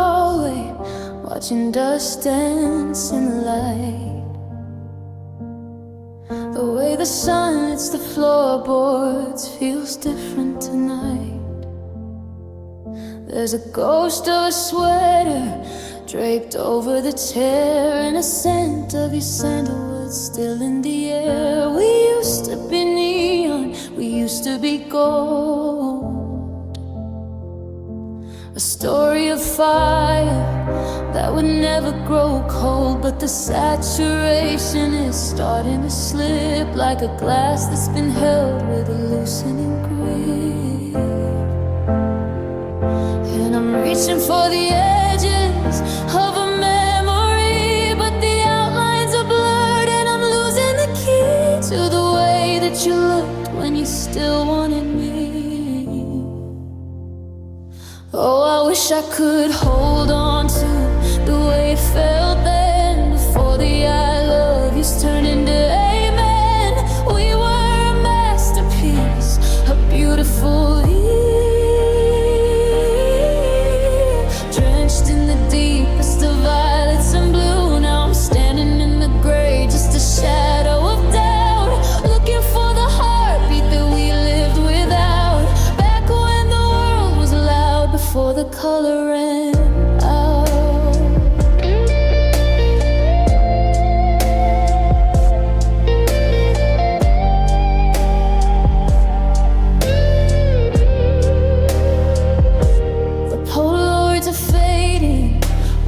hallway, watching dust dance in the light. The way the sun hits the floorboards feels different tonight. There's a ghost of a sweater draped over the chair, and a scent of your sandalwood still in the air. We used to be neon, we used to be gold. A story of fire that would never grow cold, but the saturation is starting to slip like a glass that's been held with a loosening grip. And I'm reaching for the edges of a memory, but the outlines are blurred, and I'm losing the key to the way that you looked when you still wanted me. Oh, I wish I could hold on to the way it felt then, before the I love yous turned into amen. We were a masterpiece, a beautiful year, drenched in the deepest of violets and blue. Now I'm standing in the gray, just a shadow of doubt, looking for the heartbeat that we lived without, back when the world was loud, before the color ran out. The Polaroids are fading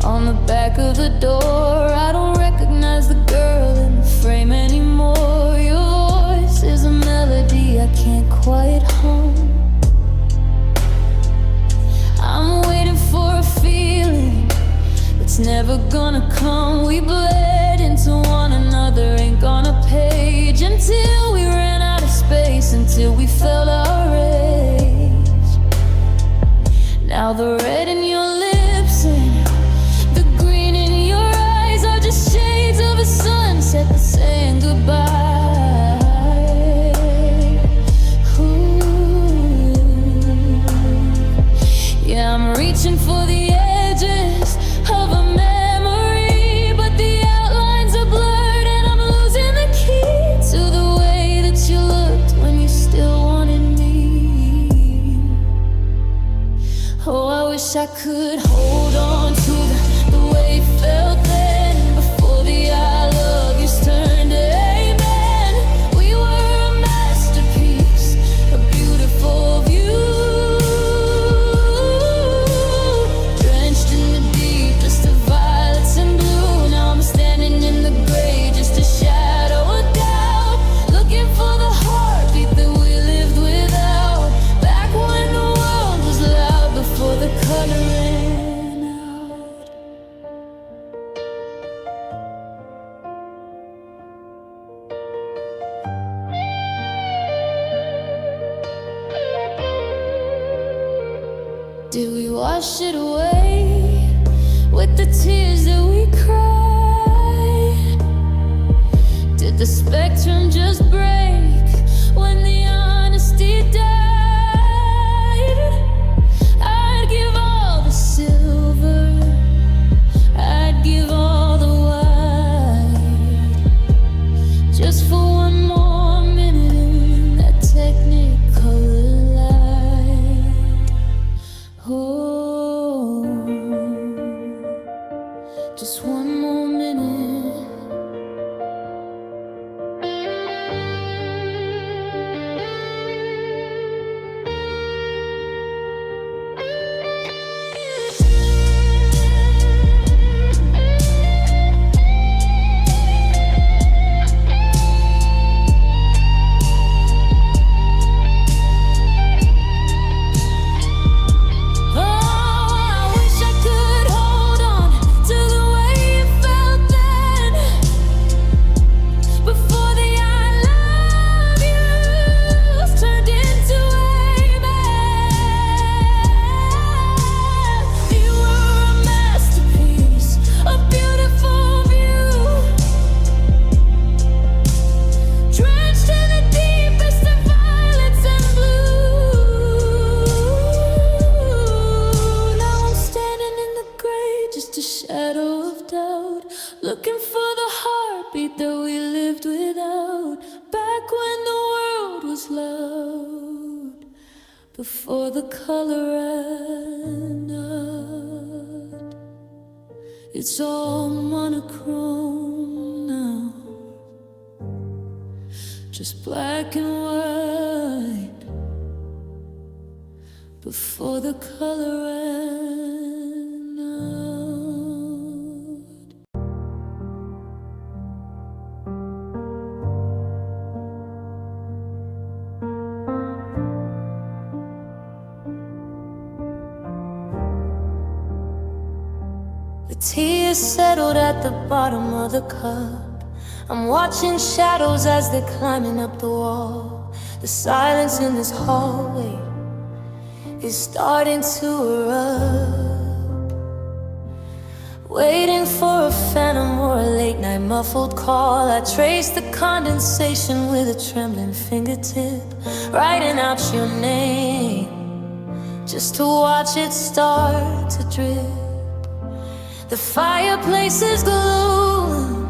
on the back of the door. I don't recognize the girl in the frame anymore. Your voice is a melody I can't quite hum. I'm waiting for a feeling that's never gonna come. We bled into one another, ink on a page, until we ran out of space, until we felt our rage. Now the red in your lips and the green in your eyes are just shades of a sunset that's saying goodbye. Yeah, I'm reaching for the edges of a memory, but the outlines are blurred, and I'm losing the key to the way that you looked when you still wanted me. Oh, I wish I could hold on to the way it felt then, before the I love yous turned to amen. We were a masterpiece, a beautiful view, drenched in the deepest of violets and blue. Now I'm standing in the gray, just a shadow of doubt, looking for the heartbeat that we lived without, back when the world was loud, before the color ran out. Did we wash it away with the tears that we cried? Did the spectrum just break when the honesty died? I'd give all the silver, I'd give all the white, just for one more minute in that technicolor light. Oh, just one more minute. Oh, I wish I could hold on to the way it looking for the heartbeat that we lived without, back when the world was loud, before the color ran out. It's all monochrome now, just black and white, before the color ran out. The tears settled at the bottom of the cup. I'm watching shadows as they're climbing up the wall. The silence in this hallway is starting to erupt. Waiting for a phantom or a late night muffled call. I trace the condensation with a trembling fingertip, writing out your name just to watch it start to drip. The fireplace is glowing,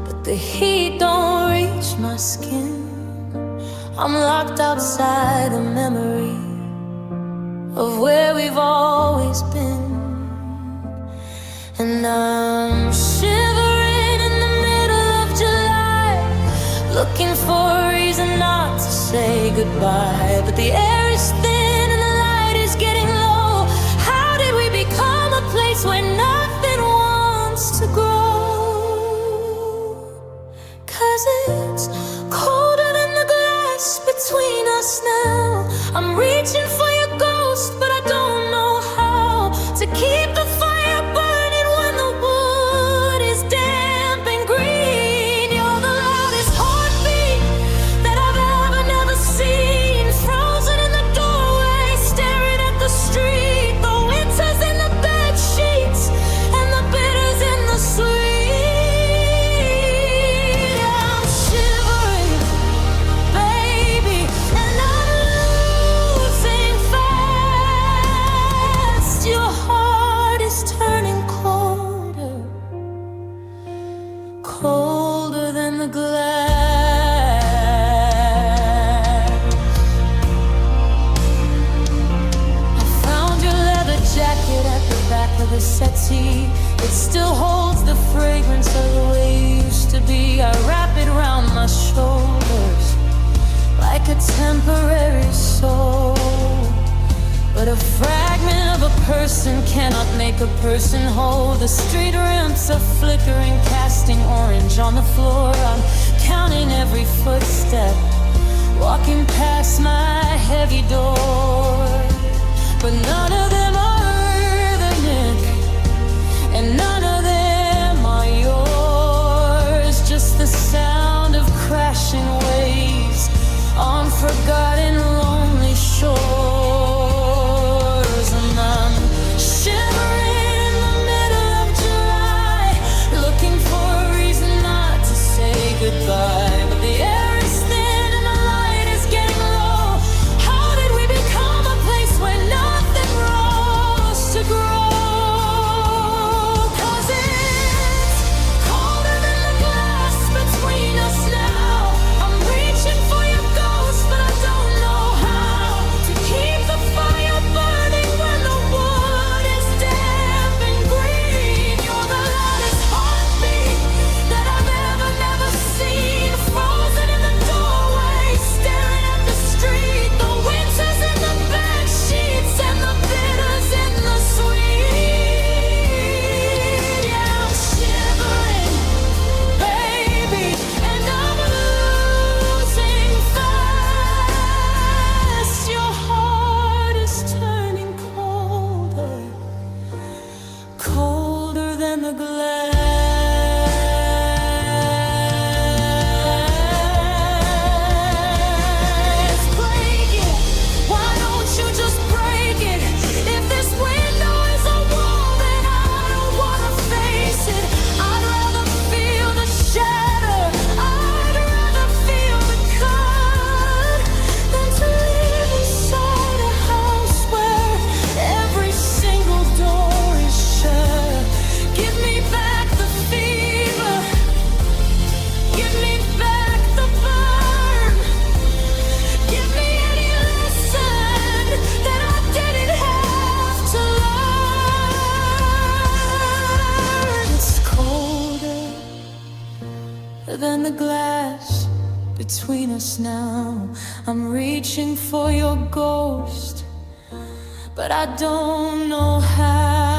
but the heat don't reach my skin. I'm locked outside a memory of where we've always been. And I'm shivering in the middle of July, looking for a reason not to say goodbye. But the air is thin and the light is getting low. How did we become a place where nothing wants to grow? 'Cause it's colder than the glass between us now. I'm reaching for your ghost, but I don't know how to keep the fire burning when the wood is damp and green. You're the loudest heartbeat that I've never seen, frozen in the doorway, staring at the street. The winter's in the bed sheets and the bitters in the sweet. I'm shivering, baby, and I'm losing fast. Your heart is turning colder, colder than the glass. I found your leather jacket at the back of the settee. It still holds the fragrance of the way you used to be. I wrap it around my shoulders like a temporary soul. But a fragment of a person cannot make a person whole. The street lamps are flickering, casting orange on the floor. I'm counting every footstep, walking past my heavy door. But none of them are rhythmic, and none of them are yours. Just the sound of crashing waves on forgotten lonely shores. And I'm shivering in the middle of July, looking for a reason not to say goodbye. But the air is thin and the light is getting low. How did we become a place where nothing rose to grow? 'Cause it's colder than the glass between us now. I'm reaching for your ghost, but I don't know how to keep the fire burning when the wood is damp and green. You're the loudest heartbeat that I've never seen, frozen in the doorway, staring at the street. The winter's in the bed sheets and the bitters in the sweet. Yeah, I'm shivering, baby, and I'm losing fast. Your heart is turning colder, colder than the glass. Break it, why don't you just break it? If this window is a wall, then I don't wanna face it. I'd rather feel the shatter, I'd rather feel the cut, than to live inside a house where every single door is shut. Give me than the glass between us now. I'm reaching for your ghost, but I don't know how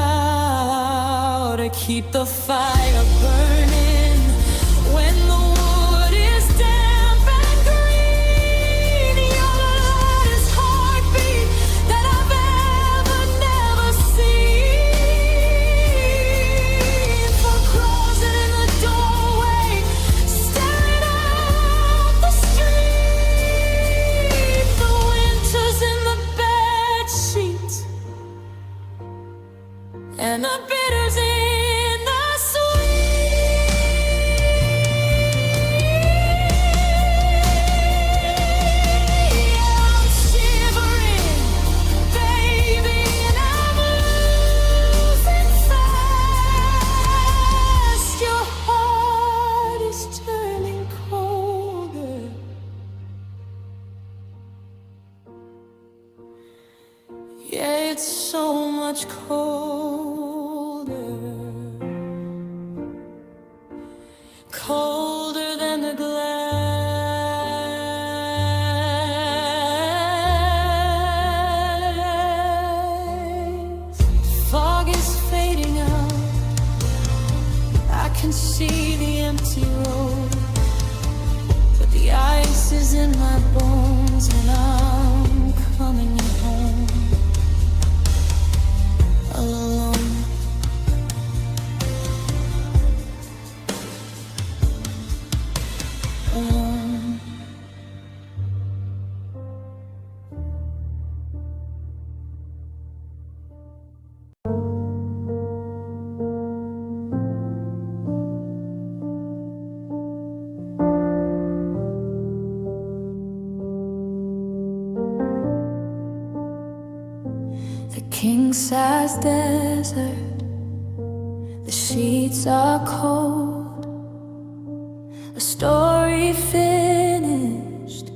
to keep the fire burning when the wood is damp and green. You're the lightest heartbeat that I've ever never seen. For closet in the doorway, staring out the street. The winter's in the bed sheet, and the bitters in the sweet. I'm shivering, baby, and I'm losing fast. Your heart is turning colder. Yeah, it's so much colder, colder than the glass. Fog is fading out, I can see the empty road, but the ice is in my bones and I'm coming home alone. Alone. The king-size desert, the sheets are cold, a story finished,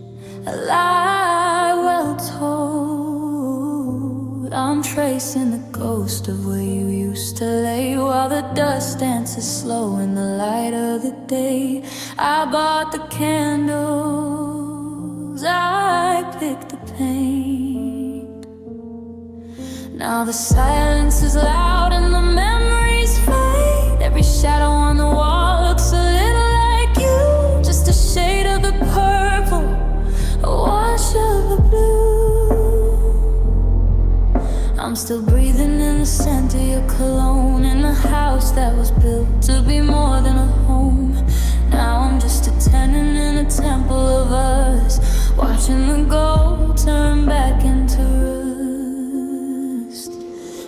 a lie well told. I'm tracing the ghost of where you used to lay, while the dust dances slow in the light of the day. I bought the candles, I picked the paint. Now the silence is loud and the memories fade. Every shadow on the wall looks a little like you, just a shade of the purple, a wash of the blue. I'm still breathing in the scent of your cologne, in the house that was built to be more than a home. Now I'm just a tenant in a temple of us, watching the gold turn back into rust.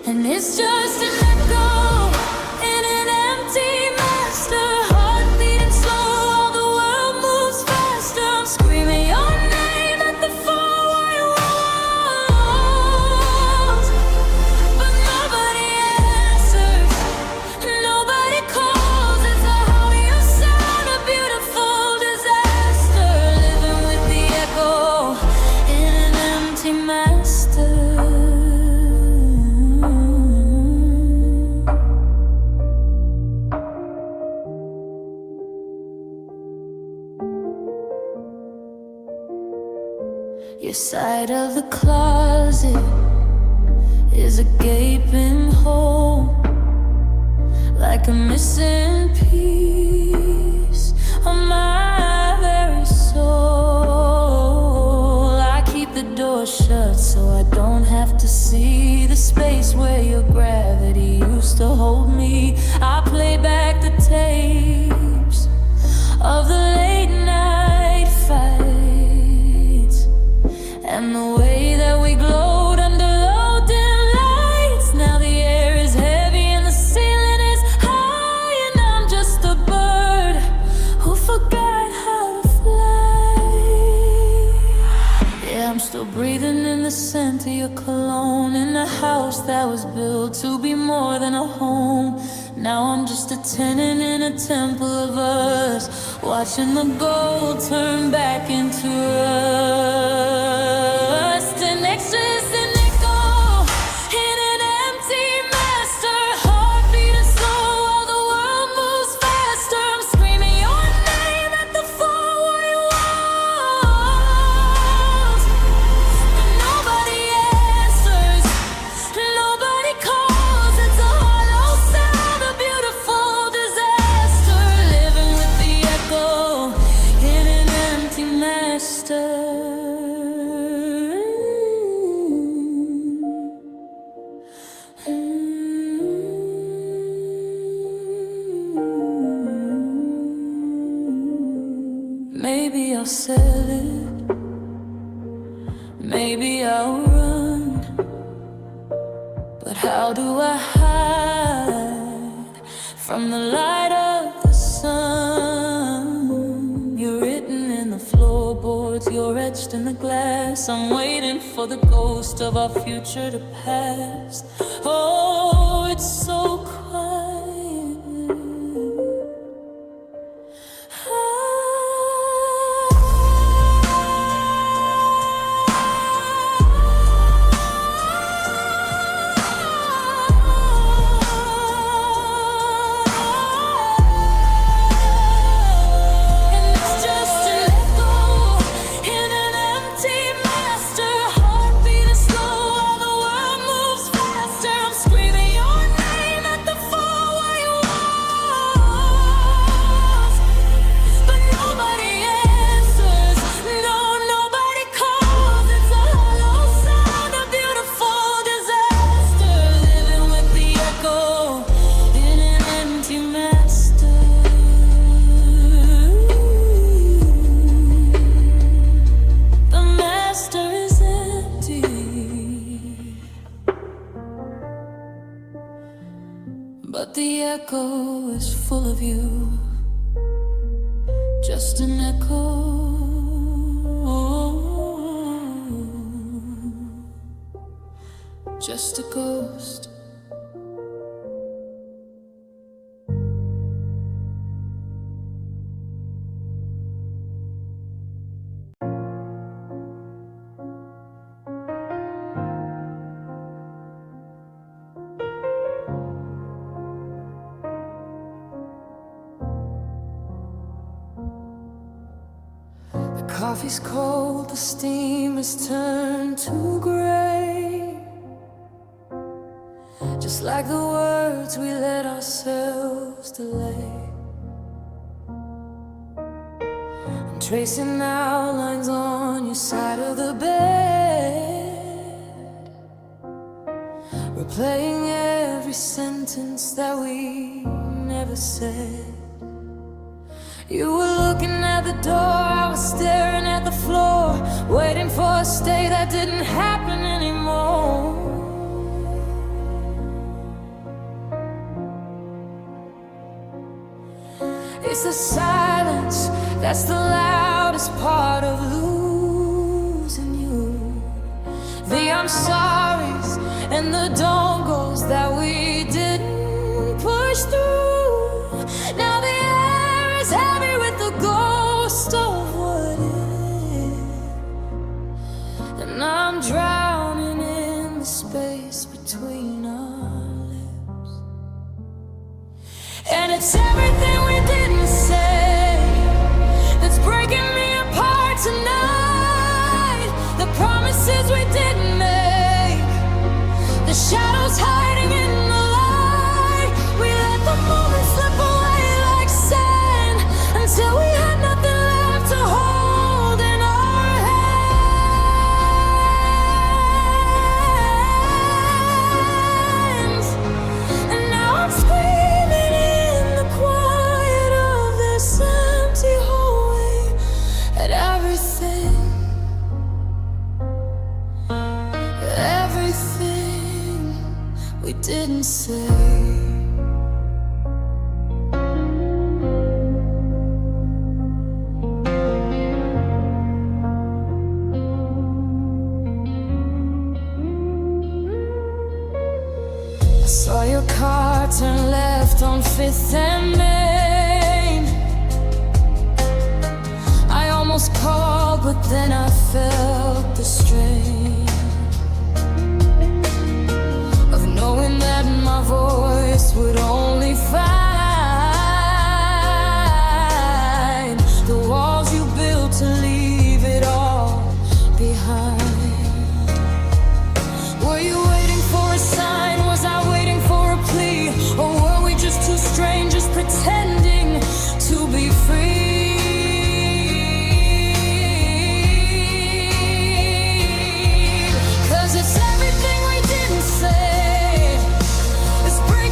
And it's just an echo in an empty master, heart beating slow while the world moves faster. I'm screaming your name at the four white walls, but nobody answers, nobody calls. It's a how you sound, a beautiful disaster, living with the echo in an empty master. Your side of the closet is a gaping hole, like a missing piece of my very soul. I keep the door shut so I don't have to see the space where your gravity used to hold me. I play back the tapes of the late night fights and the way that we glowed under low dim lights. Now the air is heavy and the ceiling is high, and I'm just a bird who forgot how to fly. Yeah, I'm still breathing in the scent of your cologne, in a house that was built to be more than a home. Now I'm just a tenant in a temple of us, watching the gold turn back into rust. And extra is an echo in an empty master, heart beating slow while the world moves faster. I'm screaming your name I'll sell it. Maybe I'll run. But how do I hide from the light of the sun? You're written in the floorboards, you're etched in the glass. I'm waiting for the ghost of our future to pass. Oh, it's so quiet. But the echo is full of you, just an echo, just a ghost. Coffee's cold, the steam has turned to gray, just like the words we let ourselves delay. I'm tracing outlines on your side of the bed, replaying every sentence that we never said. You were looking at the door, I was staring at the floor, waiting for a stay that didn't happen anymore. It's the silence that's the loudest part of losing you. The I'm sorry's and the don't goes that we didn't push through. Now the air is heavy with the ghost of what is, and I'm drowning in the space between our lips. And it's everything we didn't say that's breaking me apart tonight. The promises we didn't make, the shadows hiding in the light. We let the moment slip away like sand until we had nothing left to hold in our hands. And now I'm screaming in the quiet of this empty hallway at everything we didn't say. I saw your car turn left on 5th and Main. I almost called, but then I felt the strain of knowing that my voice would only find the walls you built to leave it all behind. Were you waiting for a sign? Was I waiting for a plea? Or were we just two strangers pretending to be free? It's everything we didn't say. It's breaking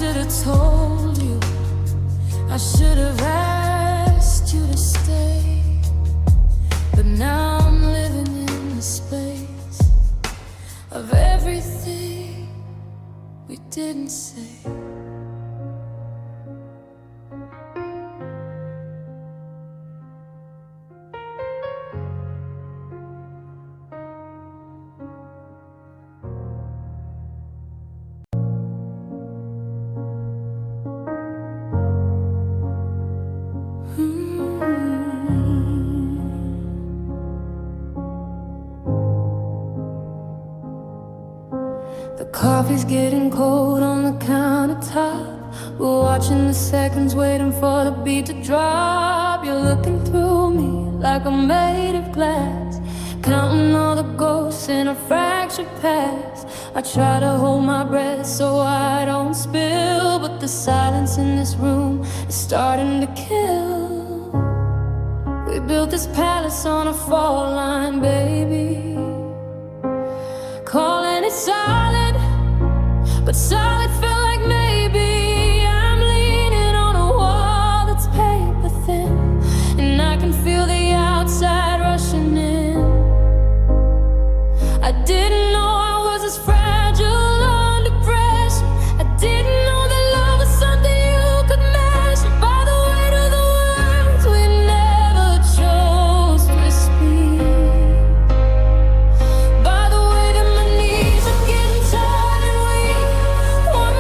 should have told you, I should have asked you to stay. But now I'm living in the space of everything we didn't say. The coffee's getting cold on the countertop. We're watching the seconds, waiting for the beat to drop. You're looking through me like I'm made of glass, counting all the ghosts in a fractured past. I try to hold my breath so I don't spill, but the silence in this room is starting to kill. We built this palace on a fault line, baby, calling it solid, but solid felt like maybe I'm leaning on a wall that's paper thin, and I can feel the outside rushing in. I didn't know I was as fragile under pressure. I didn't know that love was something you could measure by the weight of the words we never chose to speak, by the way that my knees are getting tired and weak. One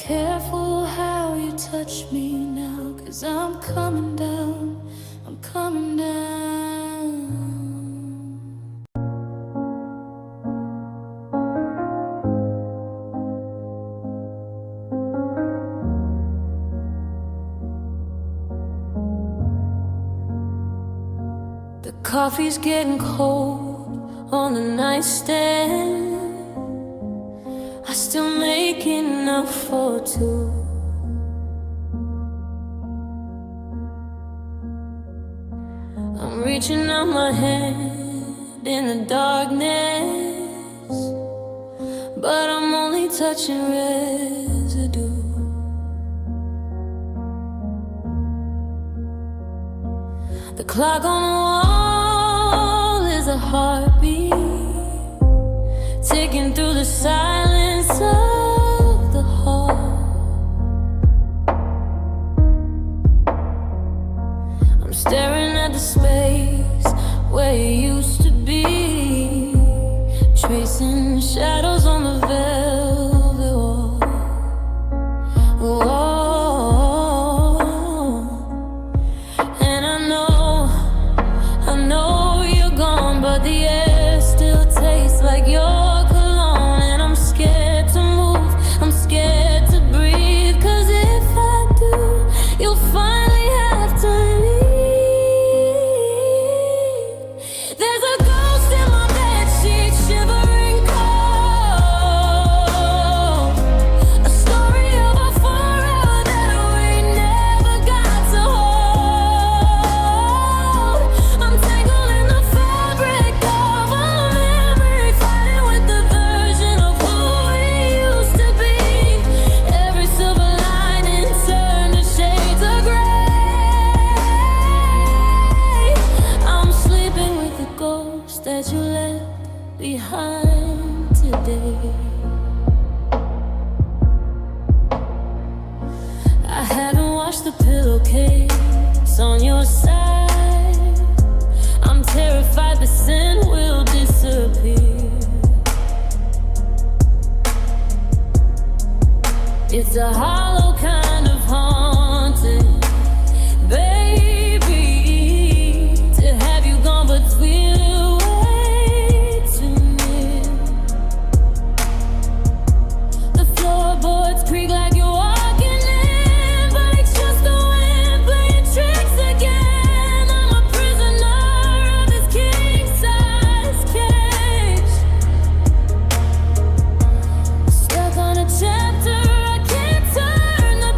Careful how you touch me now, 'cause I'm coming down, I'm coming down. The coffee's getting cold on the nightstand. I still make enough for two. I'm reaching out my hand in the darkness, but I'm only touching residue. The clock on the wall is a heartbeat, ticking through the silence of the hall. I'm staring at the space where you used to be, tracing shadows on the velvet wall. Whoa. And I know you're gone, but the air still tastes like your cologne. And I'm scared to move, I'm scared to breathe, 'cause if I do, you'll finally have to leave. There's a ghost in my bedsheet, shivering cold, a story of a forever that we never got to hold. I'm tangled in the fabric of a memory, fighting with the version of who we used to be. Every silver lining turned to shades of gray. I'm sleeping with the ghost that you left behind today. I haven't washed the pillowcase on your side. I'm terrified the scent will disappear. It's a hollow kind of haunting, baby, to have you gone but feel way too near. The floorboards creak like you're walking in, but it's just the wind playing tricks again. I'm a prisoner of this king-size cage, stuck on a chapter I can't turn the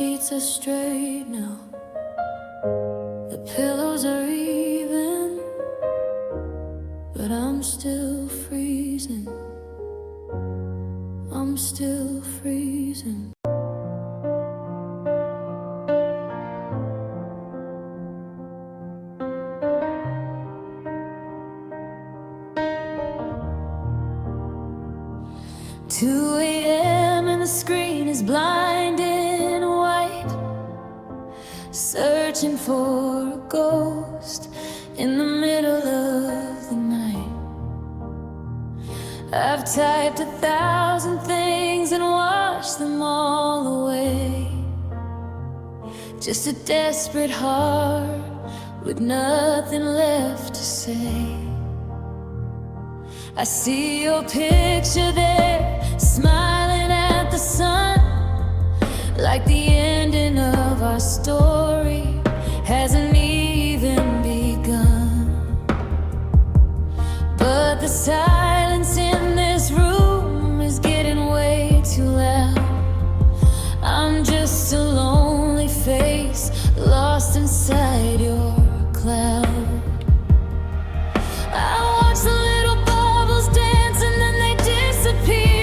sheets are straight now, the pillows are even, but I'm still freezing. I'm still freezing. Two a.m. and the screen is blinding white, searching for a ghost in the middle of the night. I've typed 1,000 things and washed them all away. Just a desperate heart with nothing left to say. I see your picture there, smiling at the sun, like the ending of our story hasn't even begun. But the silence in this room is getting way too loud. I'm just a lonely face lost inside your cloud. I watch the little bubbles dance and then they disappear.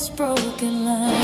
this broken line.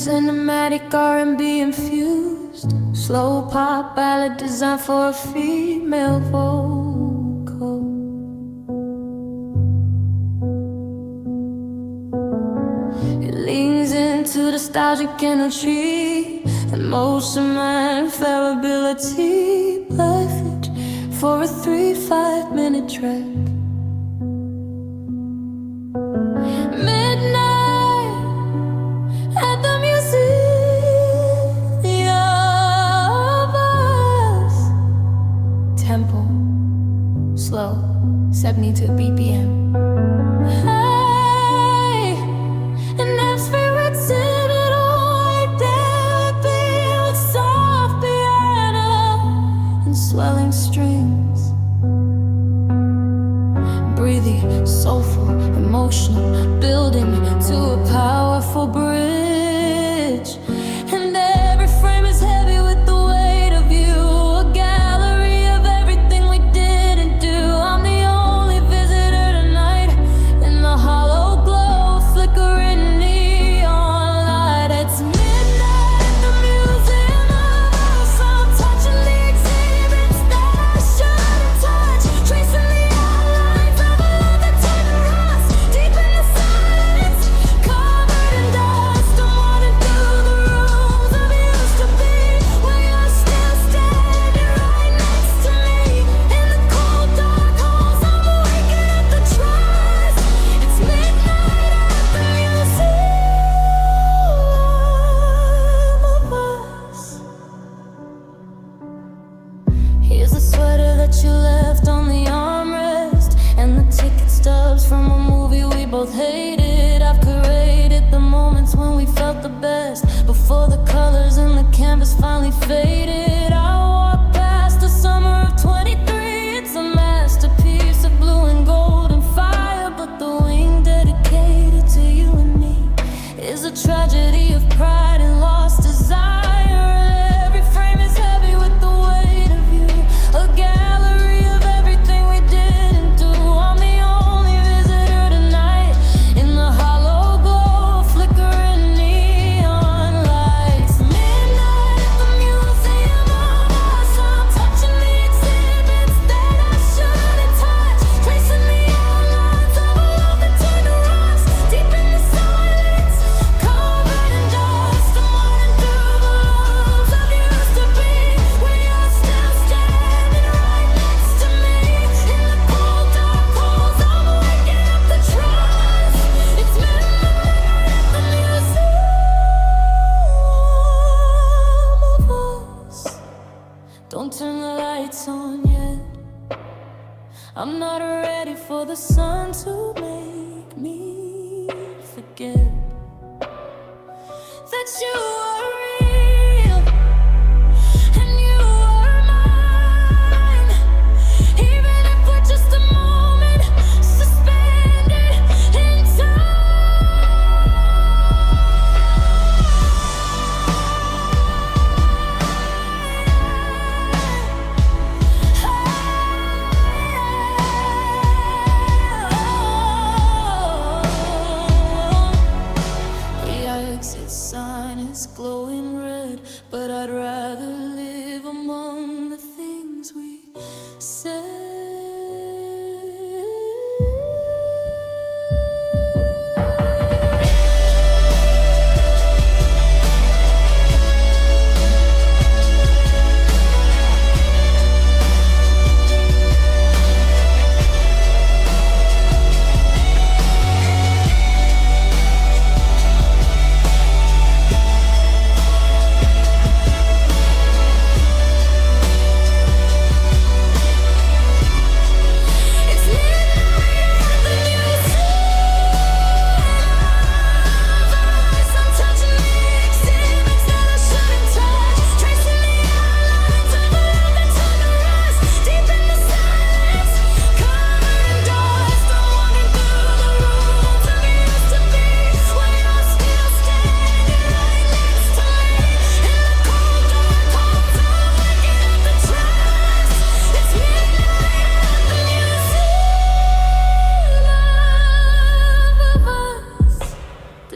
Cinematic R&B infused, slow pop ballad designed for a female vocal. It leans into nostalgic energy, emotion and fallibility. Perfect for a 3-5 minute track. Slow, 72 BPM. Hey, and that's favorites in it all right there with soft piano and swelling strings. Breathy, soulful, emotional, building to a powerful bridge. And every frame is heavy with the weight of you. Hated. I've curated the moments when we felt the best, before the colors in the canvas finally faded. I walked past the summer of 23. It's a masterpiece of blue and gold and fire, but the wing dedicated to you and me is a tragedy of pride and lost desire. Every frame is heavy with the weight of you, a gallery of everything we didn't do. I'm the only visitor tonight in the hollow glow, flickering neon lights. Midnight at the museum of us. I'm touching the exhibits that I shouldn't touch, tracing the outlines of a love that turned to rust. Deep in the silence, covered in dust, I'm running through the loops of used to be, where you're still standing right next to me. In the cold dark halls, I'm waking up the trust. It's midnight at the museum of us. Don't turn the lights on yet. I'm not ready for the sun to make me forget that you are real. I'd rather live among the things we say.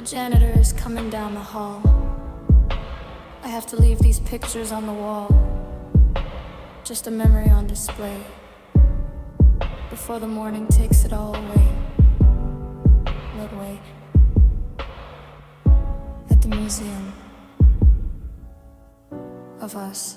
Janitor is coming down the hall. I have to leave these pictures on the wall, just a memory on display, before the morning takes it all away. Midway at the Museum of Us.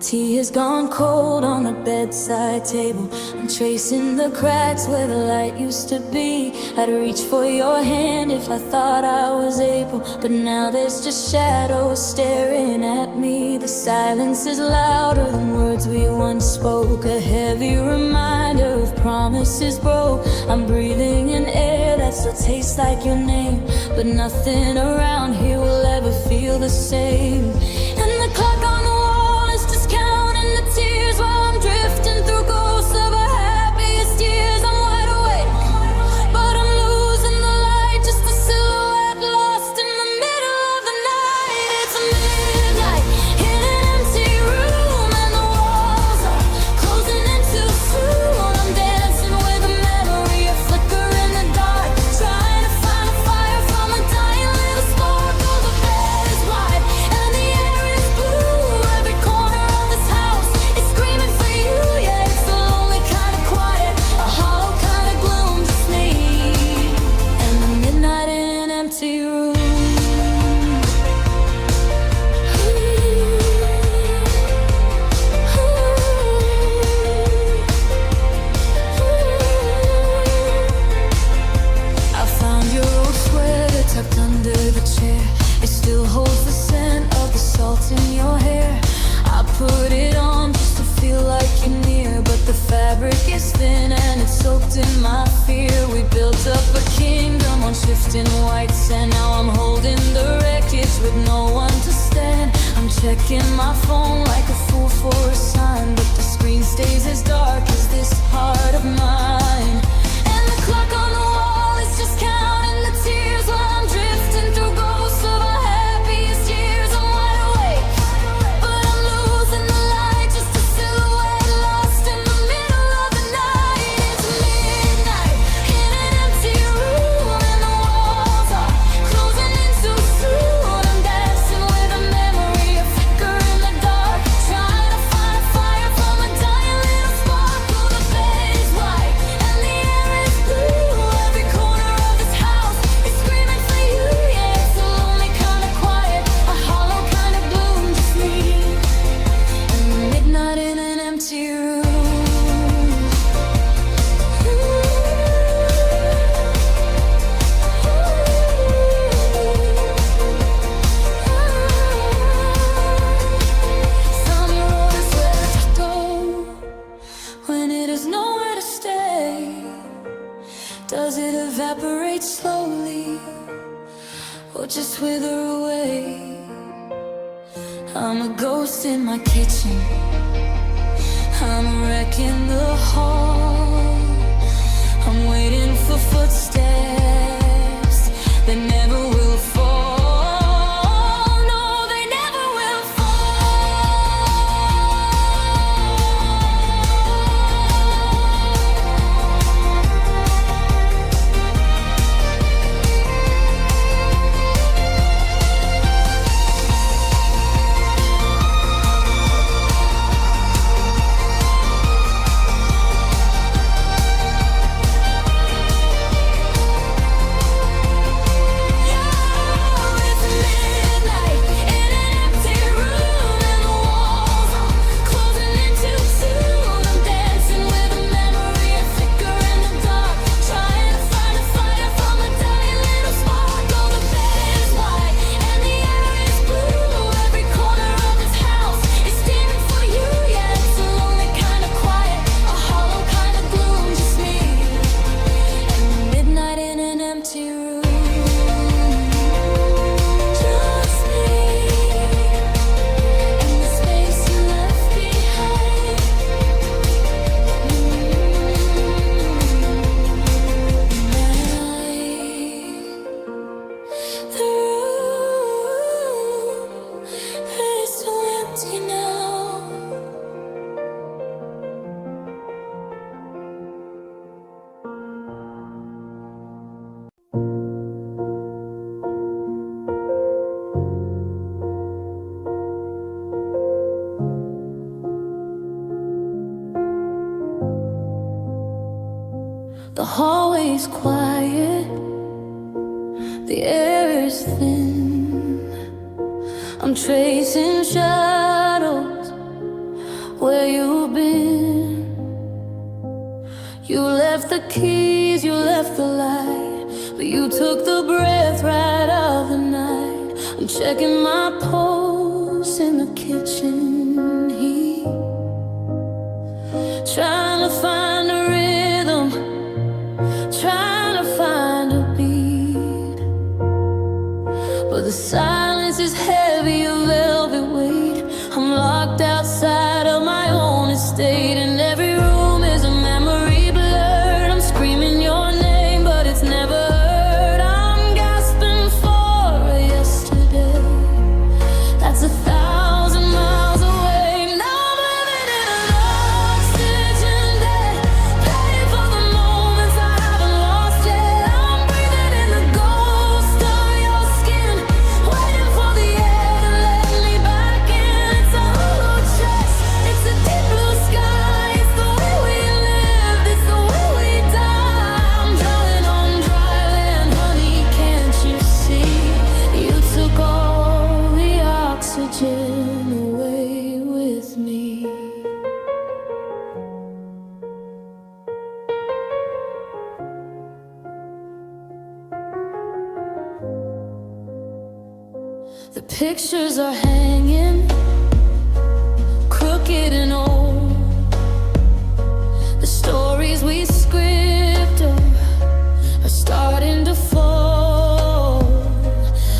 Tea has gone cold on the bedside table. I'm tracing the cracks where the light used to be. I'd reach for your hand if I thought I was able, but now there's just shadows staring at me. The silence is louder than words we once spoke, a heavy reminder of promises broke. I'm breathing in air that still tastes like your name, but nothing around here will ever feel the same. And the clock on the wall is just counting the tears while I'm drifting through ghosts of our happiest years. I'm wide awake, but I'm losing the light, just a silhouette lost in the middle of the night. It's midnight in an empty room, and the walls are closing in too soon. I'm dancing with a memory, a flicker in the dark, trying to find a fire from a dying little spark. Oh, the bed is wide and the air is blue. Every corner of this house is screaming for you. Yeah, it's a lonely kind of quiet, a hollow kind of gloom, just me and the midnight in an empty room. I found your old sweater tucked under the chair. It still holds the scent of the salt in your hair. I put it on just to feel like you're near, but the fabric is thin and it's soaked in my fear. We built up a kingdom on shifting white sand. Now I'm holding the wreckage with no one to stand. I'm checking my phone like a fool for a sign, but the screen stays as dark as this heart of mine. And the clock on the wall is just counting the tears while I'm drifting through ghosts of our happiest years. I'm wide awake, but I'm losing the light, just a silhouette lost in the middle of the night. It's midnight in an empty room, and the walls are closing in too soon. I'm dancing with a memory, a flicker in the dark, trying to find a fire from a dying little spark. Oh, the bed is white and the air is blue. Every corner of this house is screaming for you. Yeah, it's a lonely kind of quiet, a hollow kind of gloom, just me and the midnight in an empty room. Some road is where to go when it is nowhere to stay. Does it evaporate slowly or just wither away? I'm a ghost in my kitchen, I'm a wreck in the hall. I'm waiting for footsteps that never will fall. No, they never will fall. The hallway's quiet, the air is thin. I'm tracing shadows where you've been. You left the keys, you left the light, but you took the breath right out of the night. I'm checking my pulse in the kitchen heat, trying to find a rhythm, trying to find a beat. But the silence is heavy, a velvet weight. I'm locked outside of my own estate, and every room is a memory blurred. I'm screaming your name, but it's never heard. I'm gasping for a yesterday that's 1,000 miles away. Now I'm living in an oxygen debt, paying for the moments I haven't lost yet. I'm breathing in the ghost of your skin, waiting for the air to let me back in. It's a hollow chest, it's a deep blue sky. It's the way we lived, it's the way we die. I'm drowning on dry land, honey, can't you see? You took all the oxygen away with me. The pictures are hanging, crooked and old. The stories we scripted are starting to fall.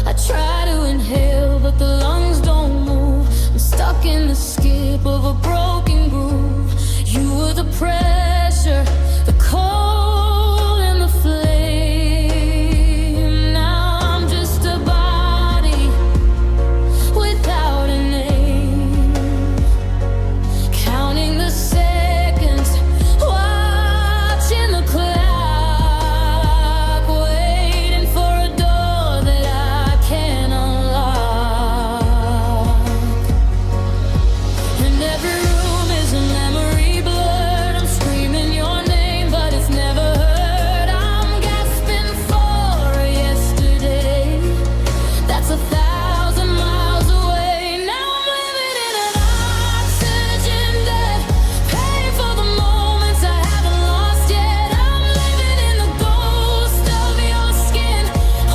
I try to inhale, but the lungs don't move. I'm stuck in the skip of a broken groove. You were the pressure, the cold and the flame. Now I'm just a body without a name, counting the seconds, watching the clock, waiting for a door that I can't unlock. And every room is a memory blurred. I'm screaming your name, but it's never heard. I'm gasping for a yesterday that's 1,000 miles away. Now I'm living in an oxygen debt, paying for the moments I haven't lost yet. I'm living in the ghost of your skin,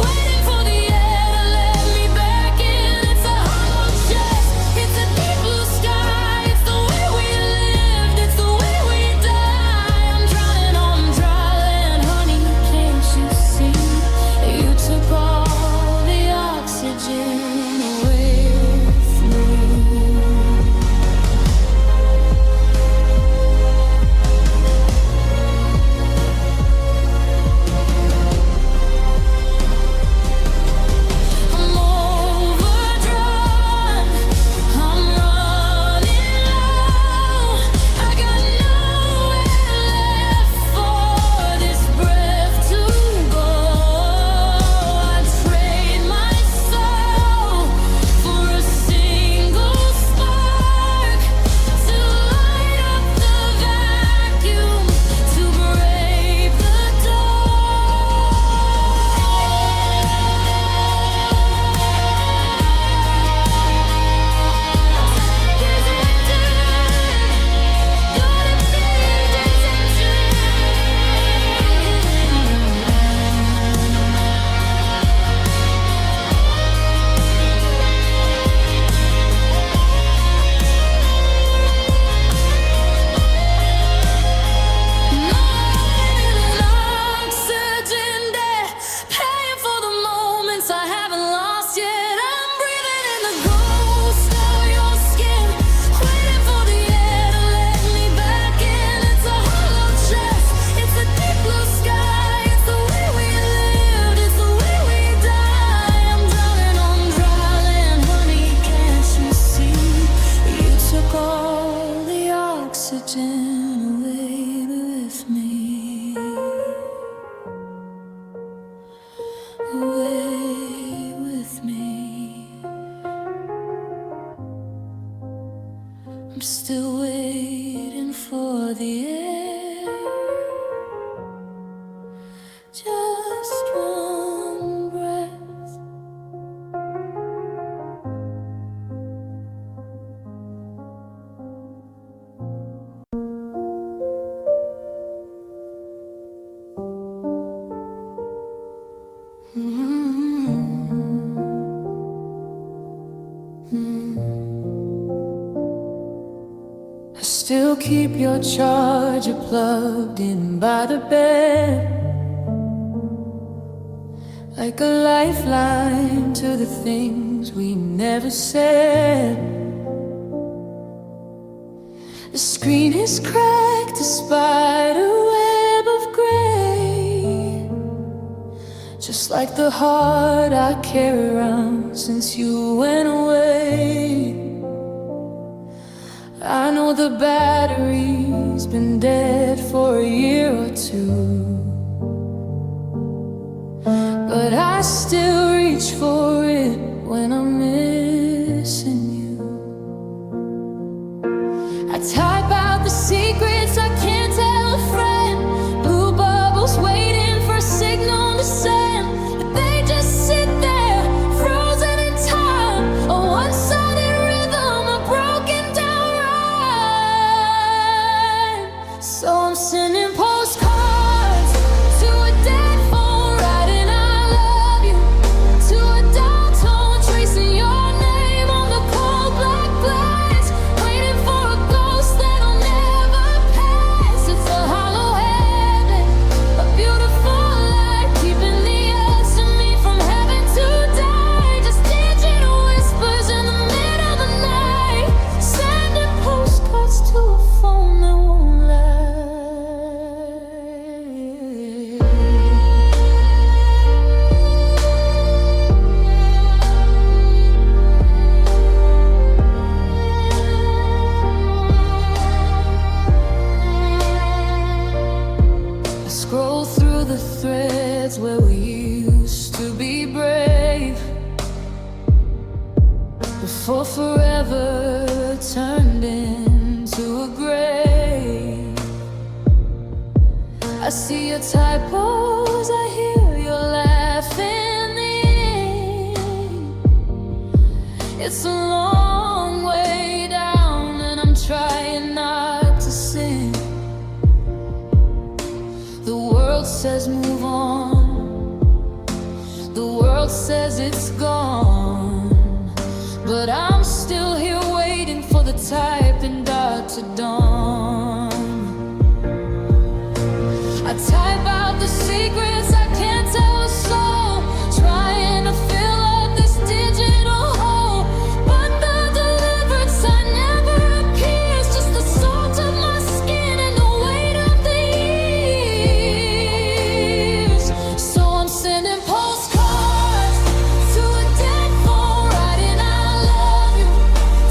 waiting for the air to let me back in. It's a hollow chest, it's a deep blue sky. It's the way we lived, it's the way we die. I'm drowning on dry land, honey, can't you see? You took all the oxygen away with me. I'm overdrawn, I'm running low. I got nowhere left for this breath to go. I trade my soul for a single spark to light up the vacuum, to break the oxygen debt, paying for the moments I haven't lost yet. I'm breathing in the ghost of your skin, waiting for the air to let me back in. It's a hollow chest, it's a deep blue sky. It's the way we lived, it's the way we die. I'm drowning on dry land, honey, can't you see? You took all the oxygen away with me. Away with me. I'm still waiting for the air still keep your charger plugged in by the bed, like a lifeline to the things we never said. The screen is cracked, a spider web of gray, just like the heart I carry around since you went away. I know the battery's been dead for a year or two, but I still reach for it when I'm missing you. I type out the secrets I can't tell a friend, blue bubbles waiting for a signal to send, but they just sit there, frozen in time, a one-sided rhythm, a broken down rhyme. So I'm sending postcards to a dead phone, writing I love you, to a dial tone, tracing your name on the cold black glass, waiting for a ghost that'll never pass. It's a hollow heaven, a beautiful light, keeping the odds to me from heaven to die. Just digital whispers in the middle of the night, sending postcards to a phone that won't lie. I scroll through the threads where we used to be brave, before forever turned into a grave. I see your typos, I hear your laugh in the ink. It's a long way down and I'm trying not to sing. The world says move on, the world says it's gone, but I'm still here waiting for the typing dot to dawn. I type out the secrets I can't tell a soul, trying to fill up this digital hole, but the delivered sign never appears, just the salt of my skin and the weight of the years. So I'm sending postcards to a dead phone, writing I love you,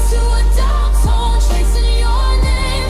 to a dial tone, tracing your name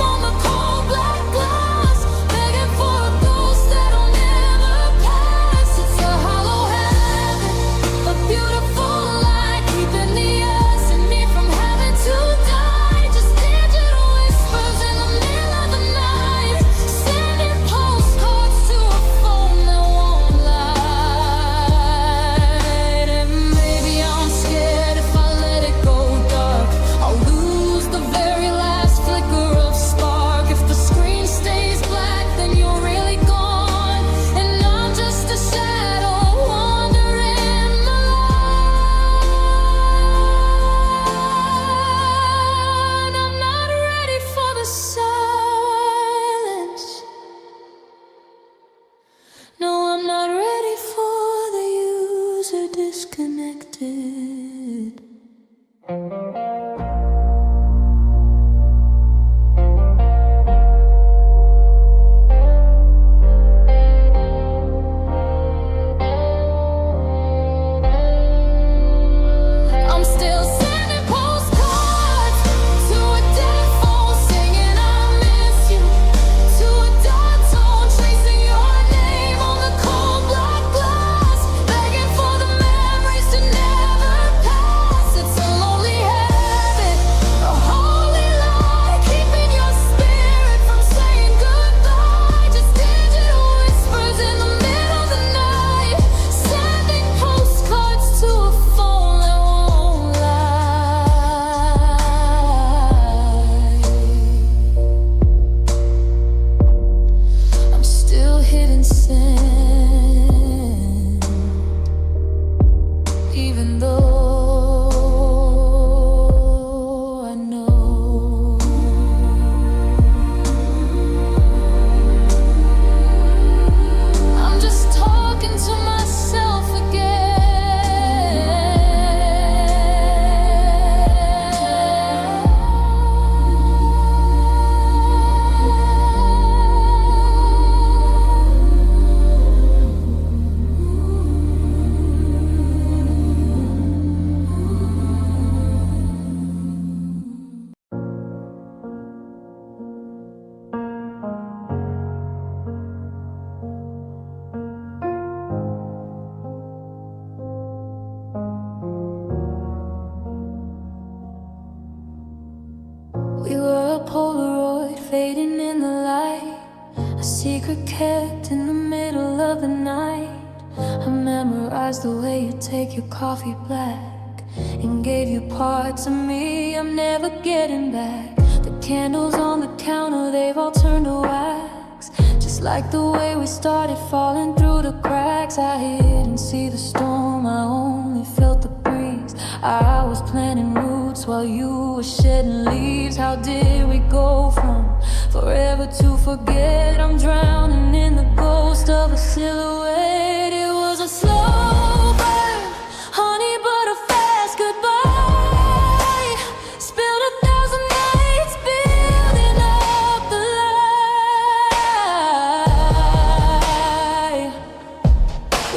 fading in the light, a secret kept in the middle of the night. I memorized the way you take your coffee black and gave you parts of me I'm never getting back. The candles on the counter, they've all turned to wax, just like the way we started falling through the cracks. I didn't see the storm, I only felt the breeze. I was planting roots while you were shedding leaves. How did we go from forever to forget? I'm drowning in the ghost of a silhouette. It was a slow burn, honey, but a fast goodbye. Spilled 1,000 nights building up the lie.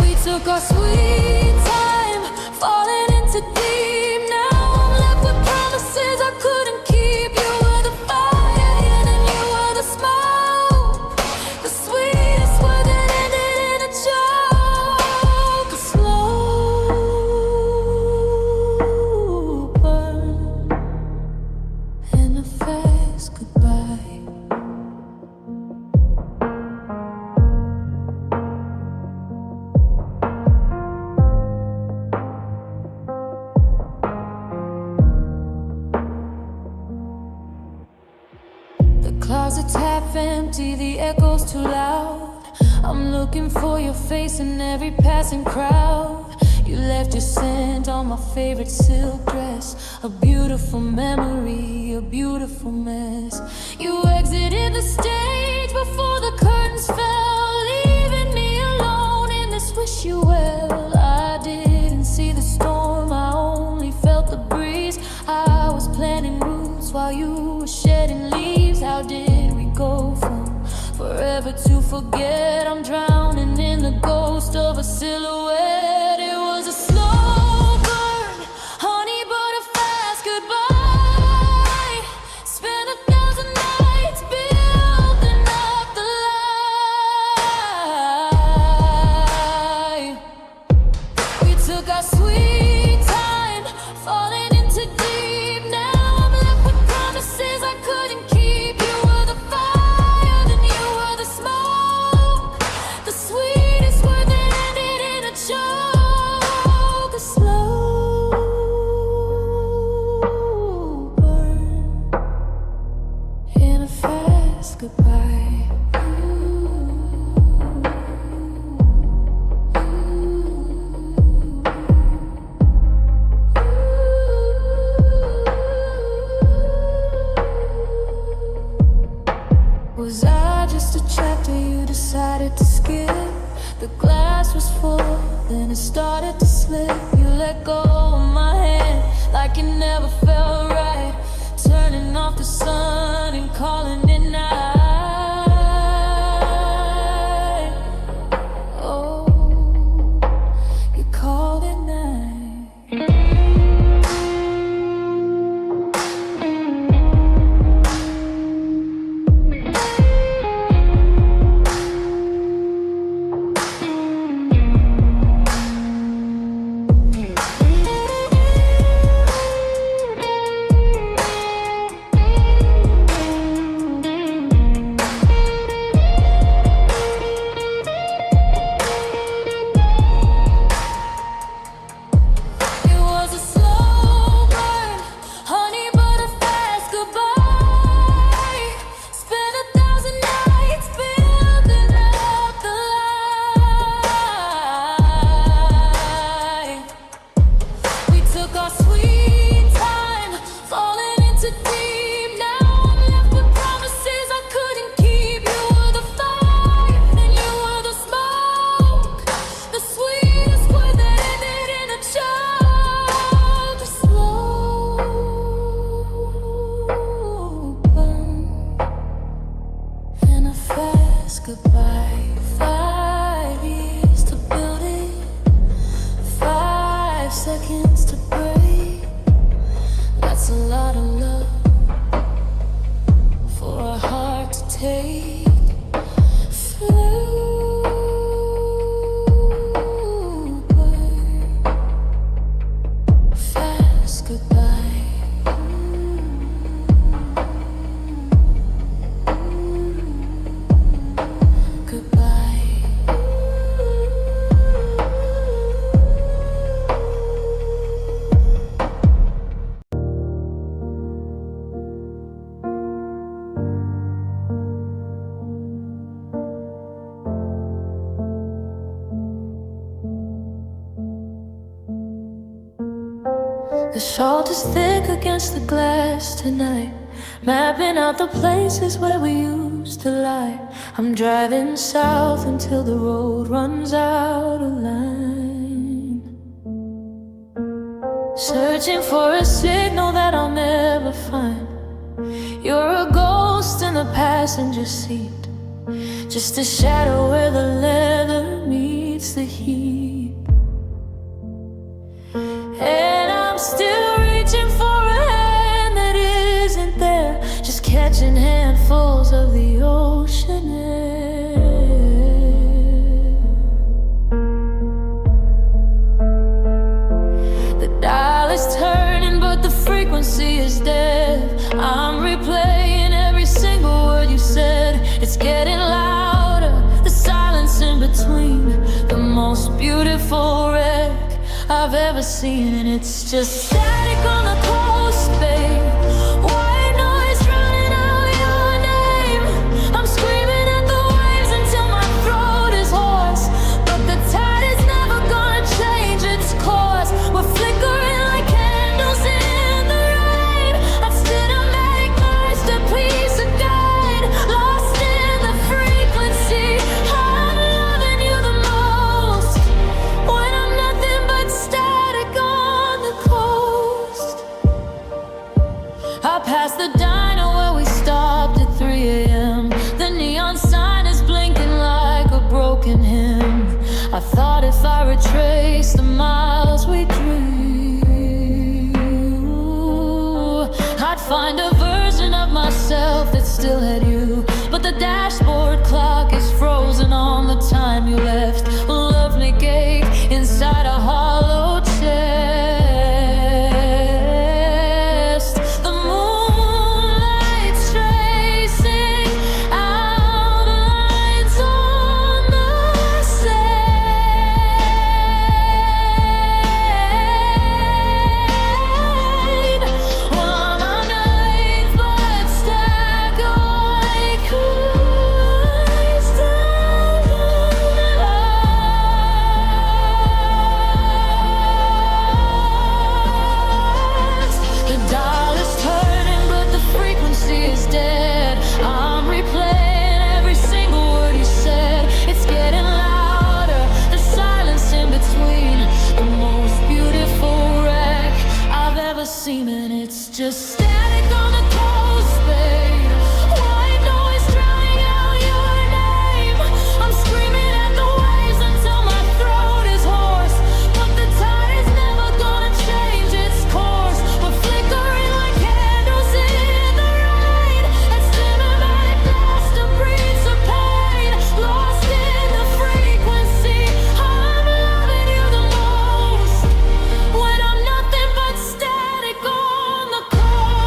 We took our sweet time, falling into deep. Now I'm left with promises I couldn't keep. You were the fire and you were the smoke, the sweetest word that ended in a choke. A slow burn and a fast goodbye. The closet's half empty, the echo's too loud. I'm looking for your face in every passing crowd. You left your scent on my favorite silk dress, a beautiful memory, a beautiful mess. You exited the stage before the curtains fell, leaving me alone in this wish you well. I didn't see the storm, I only felt the breeze. I was planting roots while you were shedding leaves. How did we go from forever to forget? I'm drowning in the ghost of a silhouette. It was a slow burn, honey, but a fast goodbye. Spent 1,000 nights building up the lie. We took our sweet time, falling into deep. Now I'm left with promises I couldn't keep. You were the fire, then you were the smoke, the sweetest word that ended in a choke. A slow burn and a fast goodbye. Was I just a chapter you decided to skip? The glass was full, then it started to slip. You let go of my hand like it never felt right, turning off the sun and calling it night. Oh, you called it night. It was a slow burn, honey, but a fast goodbye. Spent 1,000 nights building up the lie. We took our sweet time, falling into deep. Now I'm left with promises I couldn't keep. You were the fire, then you were the smoke, the sweetest word that ended in a choke. A slow burn and a fast goodbye. 5 years to build it, 5 seconds to break. That's a lot of love for a heart to take. Slow burn, fast goodbye. salt is thick against the glass tonight, mapping out the places where we used to lie. I'm driving south until the road runs out of line, searching for a signal that I'll never find. You're a ghost in the passenger seat, just a shadow where the leather meets the heat. And I'm still reaching for a hand that isn't there, just catching handfuls of the ocean air. The dial is turning, but the frequency is dead. I'm replaying every single word you said. It's getting louder, the silence in between, the most beautiful wreck I've ever seen. And it's just static on the coast, babe. White noise drowning out your name. I'm screaming at the waves until my throat is hoarse, but the tide is never gonna change its course. We're flickering like candles in the rain. I'd still make masterpiece again, lost in the frequency. I'm loving you the most when I'm nothing but static on the coast. I passed the diner where we stopped at 3 a.m. The neon sign is blinking like a broken hymn. I thought if I retraced the miles we drew, I'd find a version of myself that still had you. But the dashboard clock is frozen on the time you left. A lovely gate inside a hollow chest. The moonlight's tracing outlines on the sand. One on night, but stagger like eyes down the lines. The dial is turning, but the frequency is dead. I'm replaying every single word you said. It's getting louder, the silence in between, the most beautiful wreck I've ever seen. And it's just static on the coast, babe. White noise drowning out your name. I'm screaming at the waves until my throat is hoarse, but the tide is never gonna change its course. We're flickering like candles in the rain, and cinematic masterpiece of pain, lost in the frequency. I'm loving you the most when I'm nothing but static on the coast.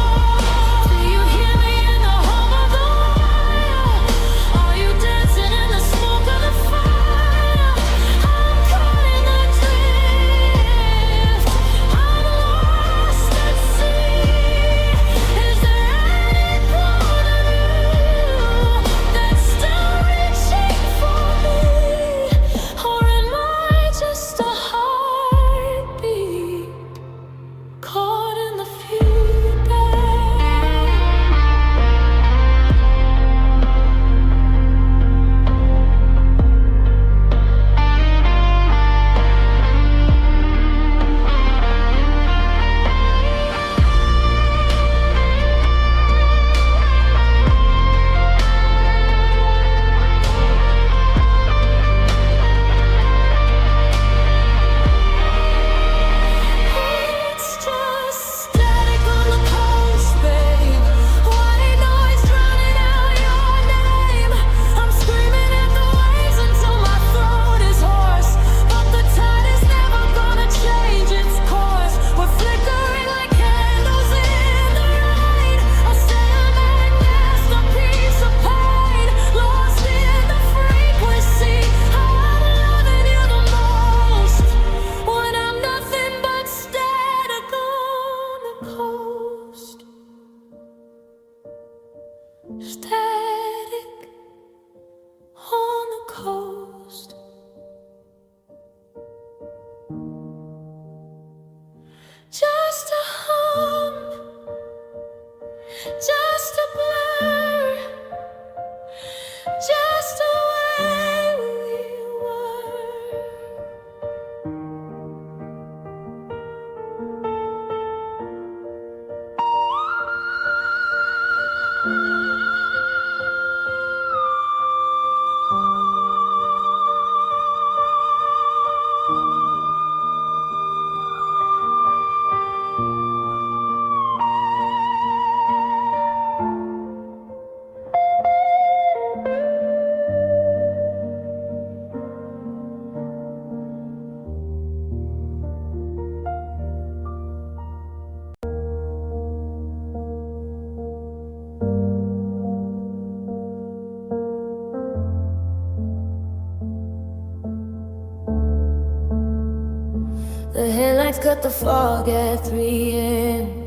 headlights cut the fog at 3 a.m.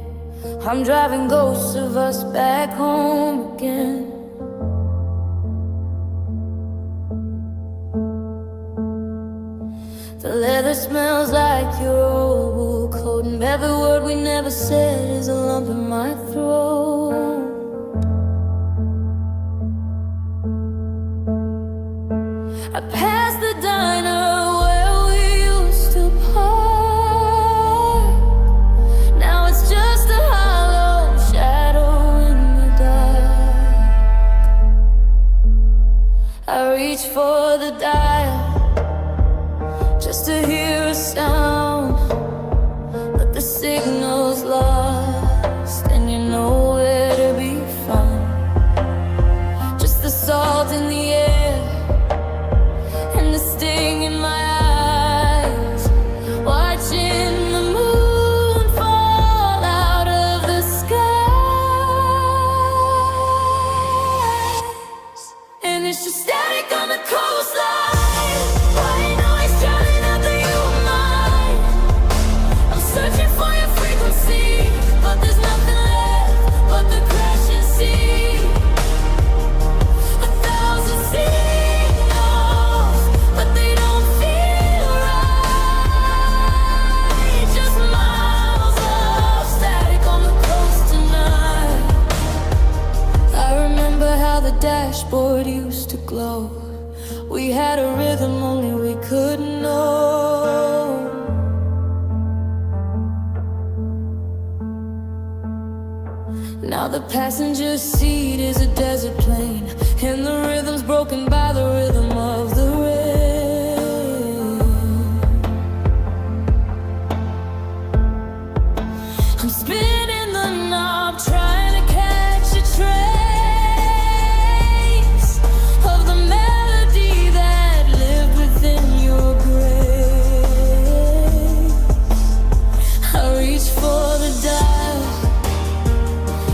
I'm driving ghosts of us back home again. The leather smells like your old wool coat, and every word we never said is a lump in my throat. I passed the diner where we used to park. Now it's just a hollow shadow in the dark. I reach for the dial just to hear a sound, but the signal's lost and you're nowhere to be found. Just the salt in the air and the sting in my eyes, watching the moon fall out of the skies. And it's just static on the coastline, white noise drowning out the human mind. I'm searching for your frequency, but there's nothing left but the crashing sea. 1,000 signals, but they don't feel right. Just miles of static on the coast tonight. I remember how the dashboard used to glow. We had a rhythm only we could know. Now the passenger seat is a desert plain, and the rhythm's broken by the rhythm of the rain. I'm spinning the knob, trying to catch a trace of the melody that lived within your grave. I reach for the dial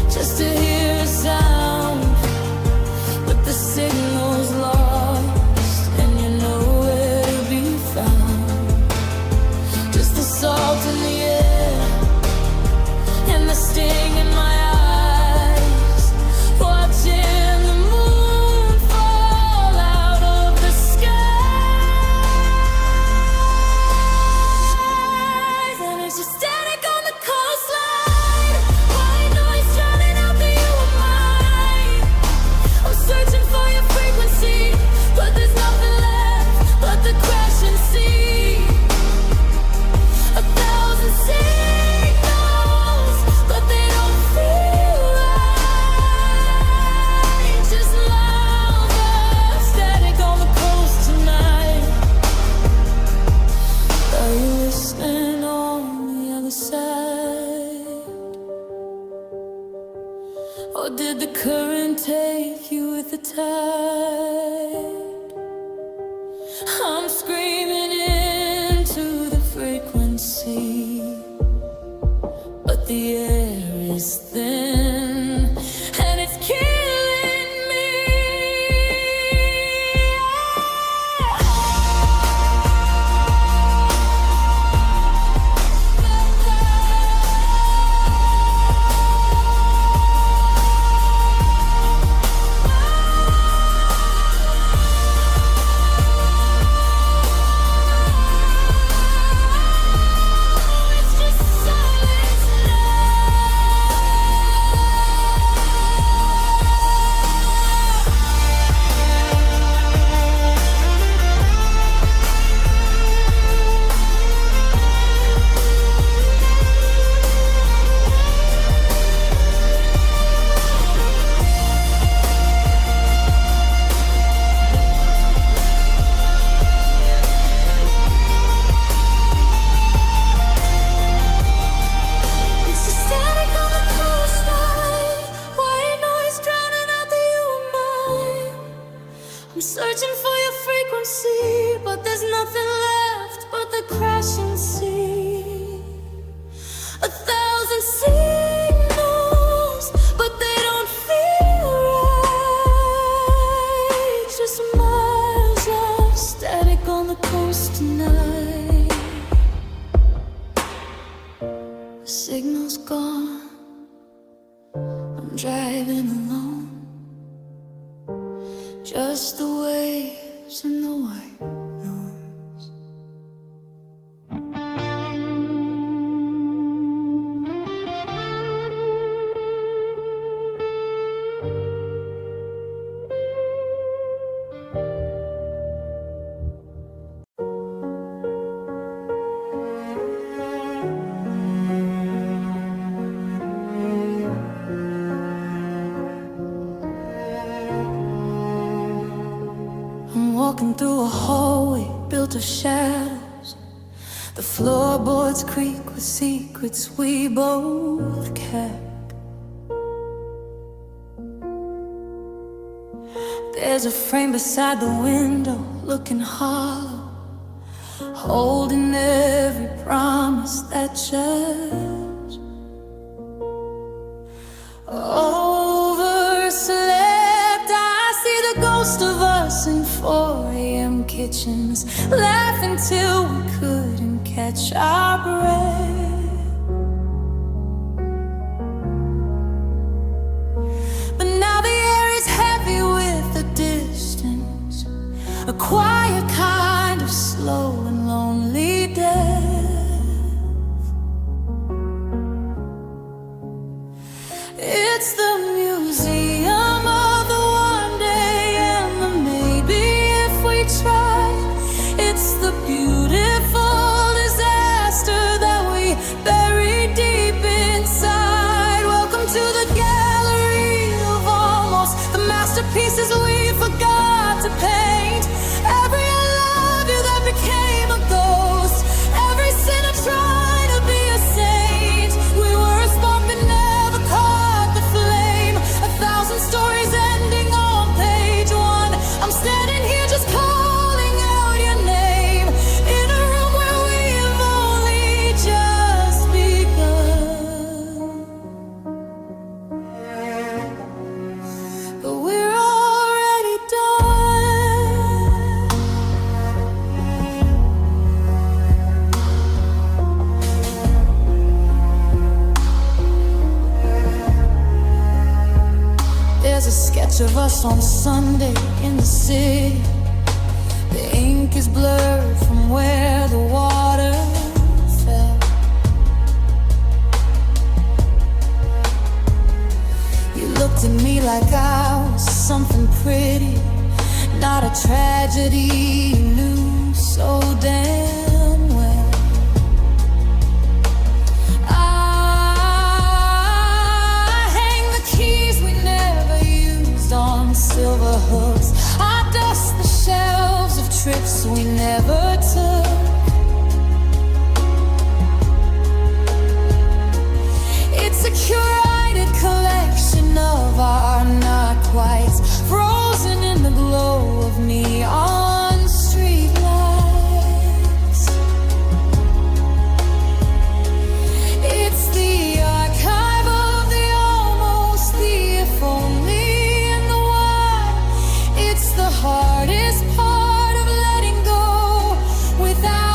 just to hear a sound, but the signal's lost and you're nowhere to be found. Just the salt in the air and the sting in my eyes, watching the moon fall out of the skies. And it's just static on the coastline, white noise drowning out the human mind. I'm searching for your frequency, but there's nothing left but the crashing sea. 1,000 signals, but they don't feel right. Just miles of static on the coast tonight. Are you listening on the other side? Or did the current take you with the tide? I'm screaming into the frequency, but the air is thin and it's killing me. It's just silence It's just static on the coastline, white noise drowning out the human mind. I'm searching for your frequency, but there's nothing left but the crashing sea. 1,000 signals, but they don't feel right. Just miles of static on the coast tonight. just the waves and the white noise. Walking through a hallway built of shadows. The floorboards creak with secrets we both kept. There's a frame beside the window looking hollow, holding every promise that just overslept. I see the ghost of us in 4 a.m. kitchens, laughing till we couldn't catch our breath. But now the air is heavy with the distance, a quiet kind of slow and lonely death. It's the museum of the one day and the maybe if we try. It's the beautiful disaster that we bury deep inside. Welcome to the gallery of almost, the masterpieces we forgot to paint. Every I love you that became a ghost, every sinner tried to be a saint. We were a spark that never caught the flame, 1,000 stories ending on page 1. I'm standing here just calling out your name, in a room where we've only just begun. But we're already done. There's a sketch of us on Sunday in the city. The ink is blurred from where the water fell. You looked at me like I was something pretty, not a tragedy you knew so damn well. I hang the keys we never used on silver hooks. I dust the shelves of trips we never took. It's a curated collection of our not quite, frozen in the glow of neon streetlights. It's the archive of the almost, the if only, and the why. It's the hardest part of letting go without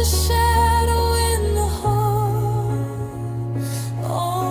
a shadow in the hall, almost.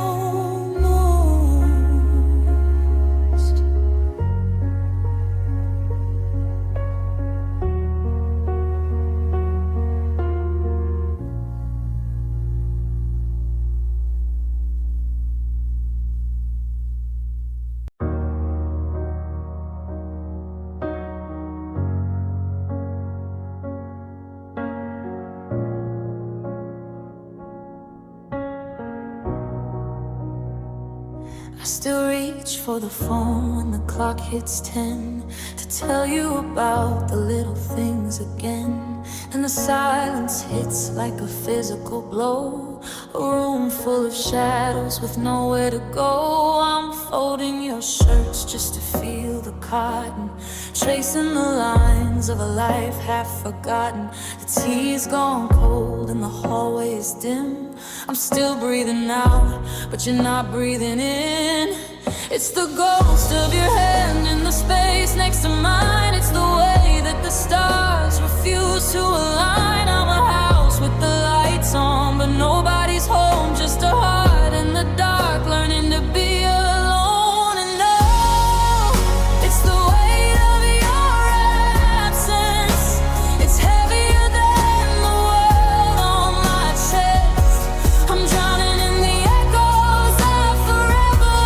I still reach for the phone when the clock hits 10 to tell you about the little things again. And the silence hits like a physical blow, a room full of shadows with nowhere to go. I'm folding your shirts just to feel the cotton, tracing the lines of a life half forgotten. The tea's gone cold and the hallway is dim. I'm still breathing out, but you're not breathing in. It's the ghost of your hand in the space next to mine. It's the way that the stars refuse to align. I'm a house with the lights on, but nobody's home. Just a heart in the dark, learning to be alone. And no, it's the weight of your absence. It's heavier than the world on my chest. I'm drowning in the echoes of forever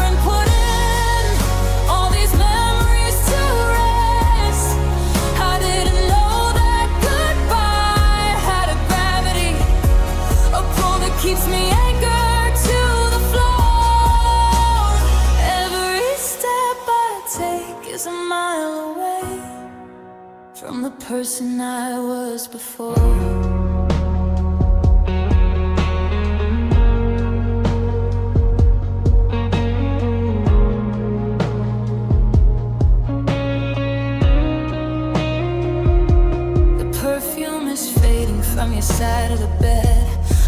and putting all these memories to rest. I didn't know that goodbye had a gravity, a pull that keeps me anchored to the floor. Every step I take is a mile away from the person I was before. The perfume is fading from your side of the bed.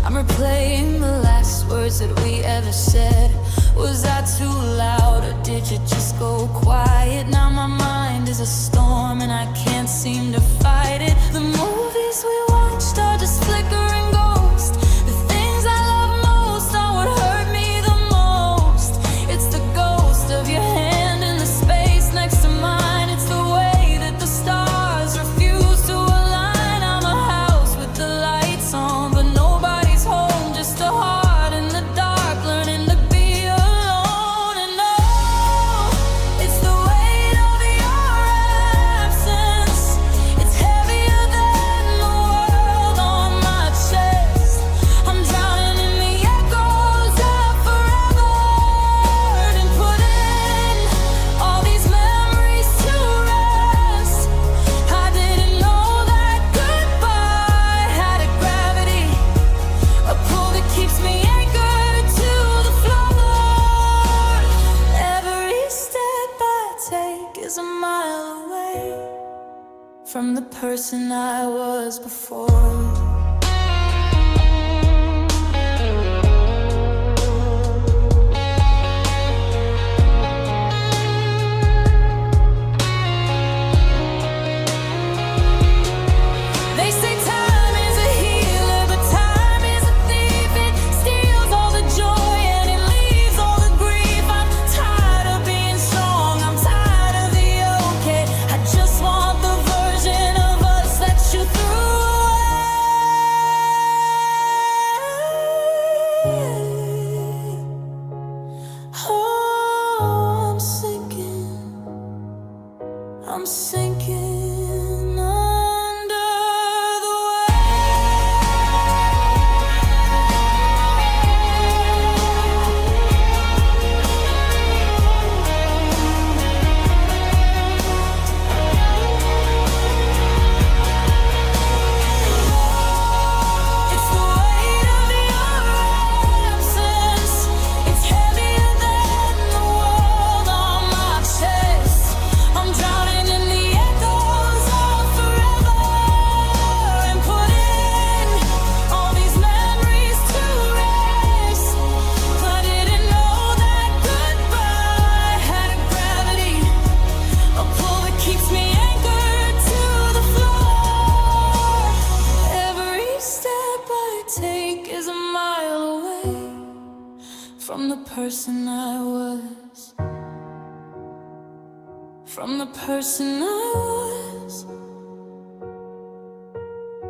I'm replaying the last words that we ever said. Was I too loud or did you just go quiet? Now my mind is a storm and I can't seem to fight it. The movies we watched are just flickering ghosts. The things I love most are what hurt me the most. It's the ghost of your hand in the space next to mine. It's the way that the stars refuse to align. I'm a house with the lights on, but nobody's home. Just a heart in the dark, learning to be alone. And no, it's the weight of your absence. It's heavier than the world on my chest. I'm drowning in the echoes of forever and putting all these memories to rest. I didn't know that goodbye had a gravity, a pull that keeps me anchored to the floor. Every step I take is a mile away from the person I was before. They say time is a healer, but time is a thief. It steals all the joy and it leaves all the grief. I'm tired of being strong, I'm tired of the okay. I just want the version of us that you threw away. person I was, from the person I was.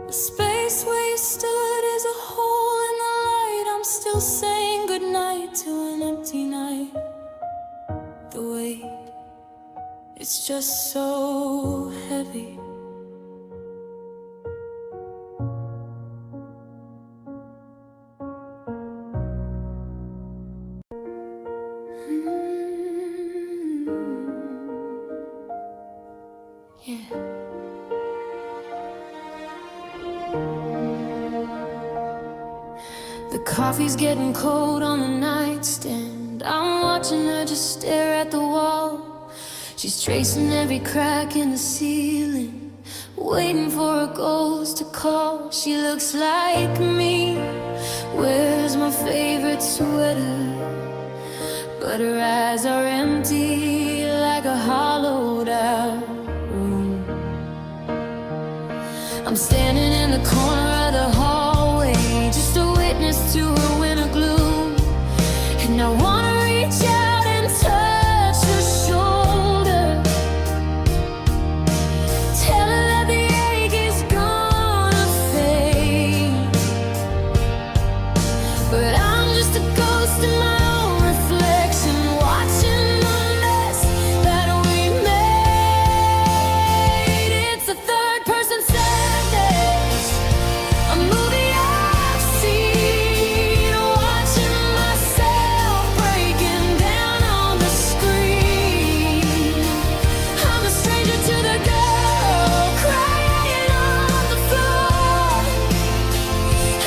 The space where you stood is a hole in the light. I'm still saying goodnight to an empty night. The weight, it's just so heavy. Yeah. The coffee's getting cold on the nightstand. I'm watching her just stare at the wall. She's tracing every crack in the ceiling, waiting for a ghost to call. She looks like me, wears my favorite sweater, but her eyes are empty like a hollowed out room. I'm standing in the corner of the hallway, just a witness to her winter gloom. And I wanna reach out and touch her shoulder, tell her that the ache is gonna fade. But I'm just a ghost in my own reflection, watching the mess that we made. It's a third person sadness, a movie I've seen, watching myself breaking down on the screen. I'm a stranger to the girl crying on the floor.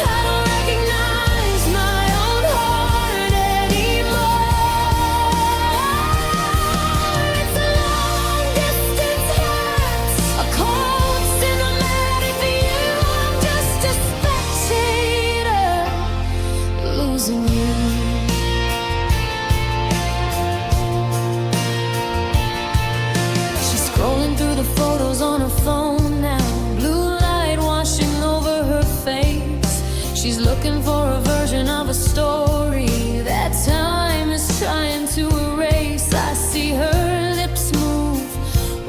I don't recognize my own heart anymore. It's a long distance hurt, a cold cinematic view. I'm just a spectator, losing you. She's scrolling through the photos on her phone now, blue light washing over her face. She's looking for a version of a story that time is trying to erase. I see her lips move,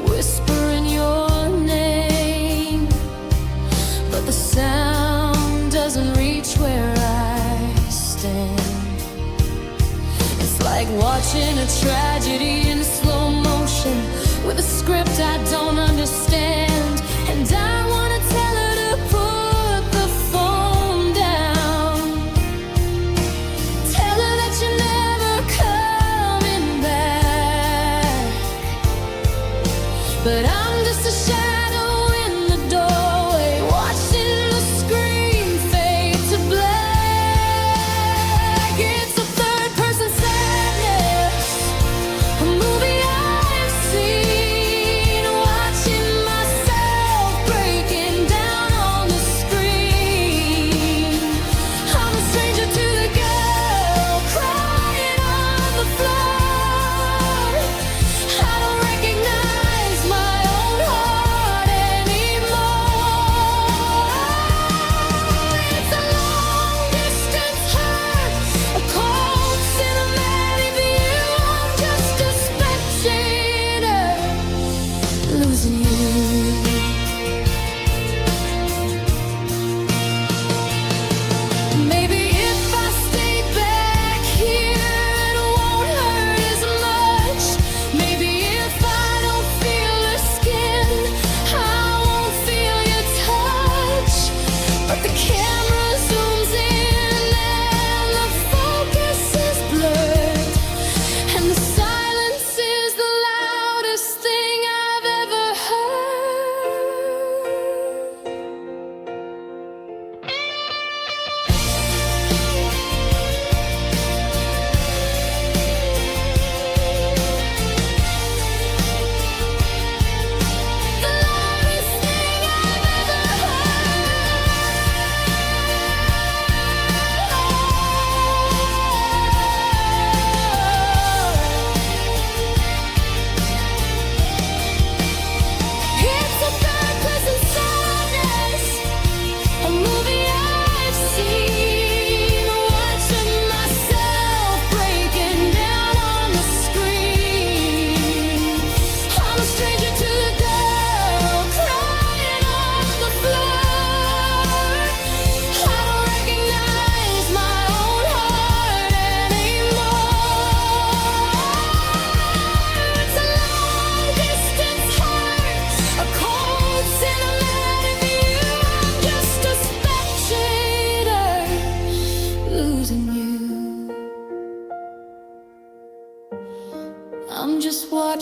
whispering your name, but the sound doesn't reach where I stand. It's like watching a tragedy in slow motion, with a script I don't understand. And I wanna tell her to put the phone down, tell her that you're never coming back. But I'm just a shadow in the doorway, watching the screen fade to black. It's a third person sadness, a movie I've seen, watching myself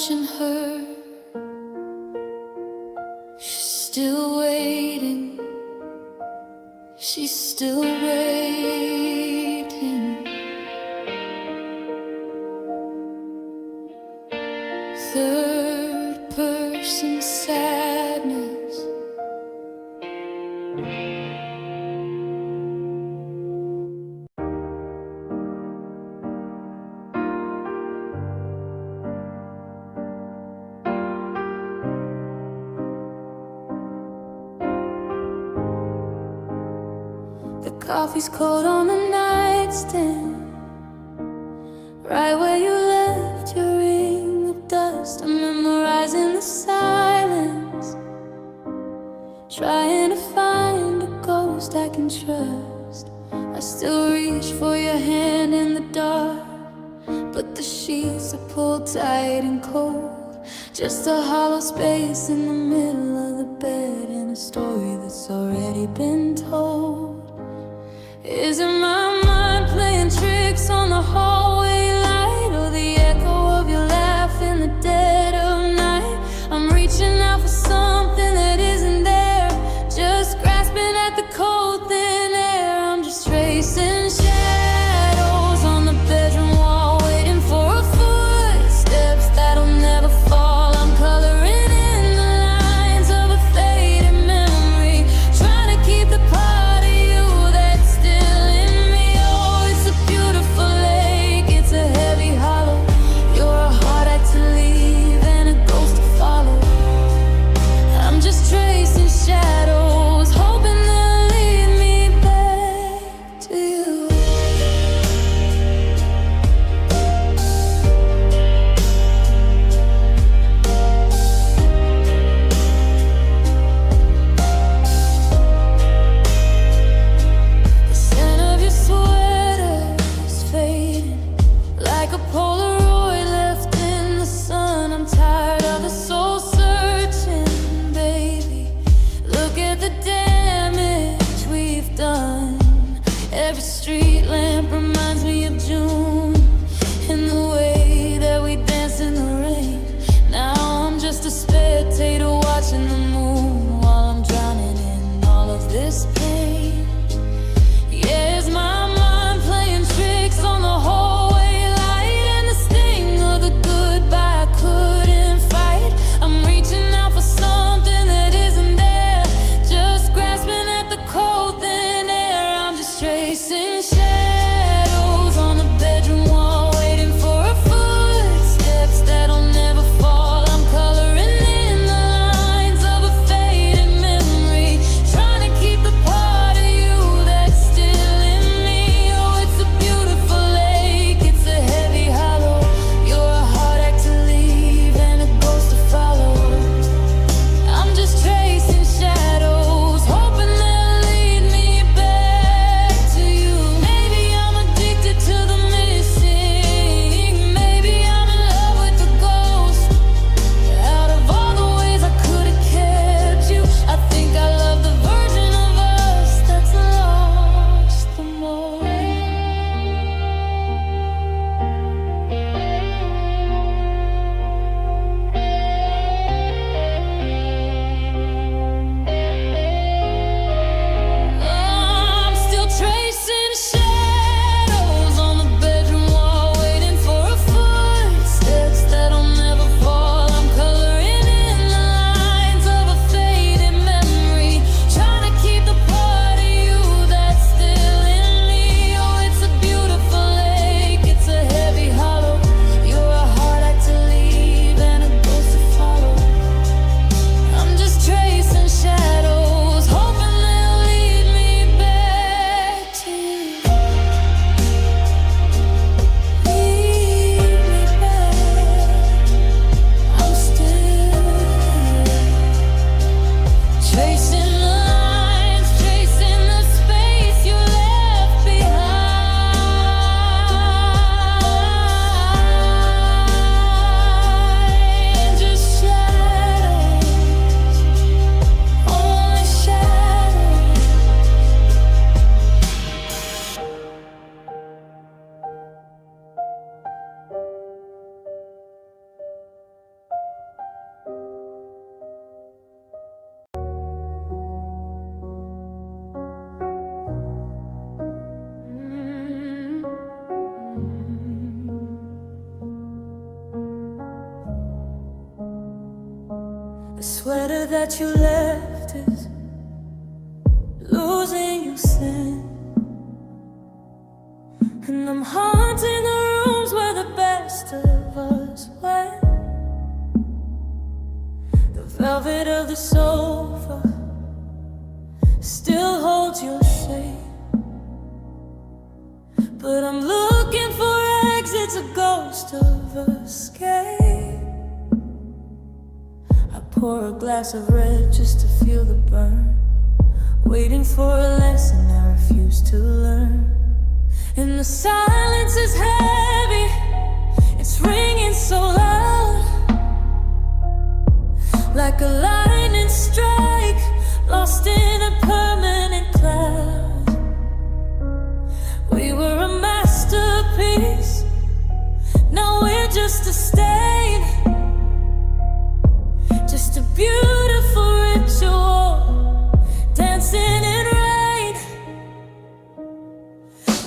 watching her. She's still waiting. She's still waiting. Third person sadness. The coffee's cold on the nightstand, right where you left your ring of dust. I'm memorizing the silence, trying to find a ghost I can trust. I still reach for your hand in the dark, but the sheets are pulled tight and cold. Just a hollow space in the middle of the bed, and a story that's already been told. Is it my mind playing tricks on the hallway light, or the echo of your laugh in the dead of night? I'm reaching out for something that isn't there, just grasping at the cold thin air. I'm just tracing shadows on the bedroom wall, waiting for a footsteps that'll never fall. I'm coloring in the lines of a faded memory, trying to keep the part of you that's still in me. Oh, it's a beautiful lake, it's a heavy hollow. You're a hard act to leave and a ghost to follow. I'm just tracing shadows, hoping they'll lead me back to you. The scent of your sweater is fading, like a Polaroid left in the sun. I'm tired of the soul searching, baby. Look at the damage we've done. Every street lamp reminds me of June, and the way that we dance in the rain. Now I'm just a spectator watching the moon, while I'm drowning in all of this pain. Yeah, is my mind playing tricks on the hallway light, and the sting of the goodbye I couldn't fight? I'm reaching out for something that isn't there, just grasping at the cold thin air. I'm just tracing shadows on the bedroom wall, waiting for a footsteps that'll never fall. I'm coloring in the lines of a faded memory, trying to keep the part that you left is losing your scent. And I'm haunting the rooms where the best of us went. The velvet of the sofa still holds your shape, but I'm looking for exits, a ghost of escape. I pour a glass of red just to feel the burn, waiting for a lesson I refuse to learn. And the silence is heavy, it's ringing so loud, like a lightning strike, lost in a permanent cloud. We were a masterpiece, now we're just a stain, just a beautiful ritual, dancing in rain.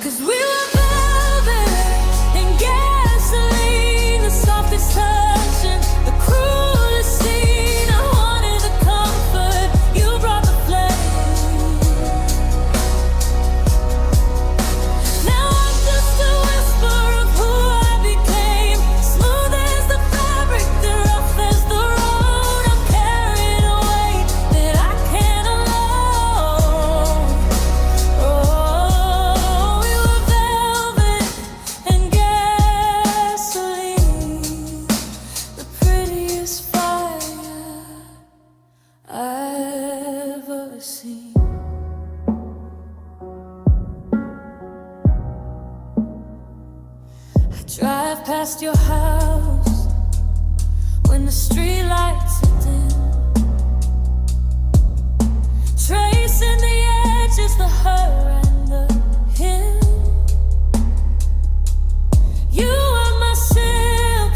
'Cause we were velvet and gasoline, the softest touch and the cruelest scene. I wanted the comfort, you brought the flame. Now I'm just a whisper of who I became, smooth as the fabric, then rough as the road. I'm carrying a weight that I can't alone. Oh, we were velvet and gasoline, the prettiest fire I've ever seen. I drive past your house when the streetlights are dim, tracing the edges, the her and the him. You were my silk,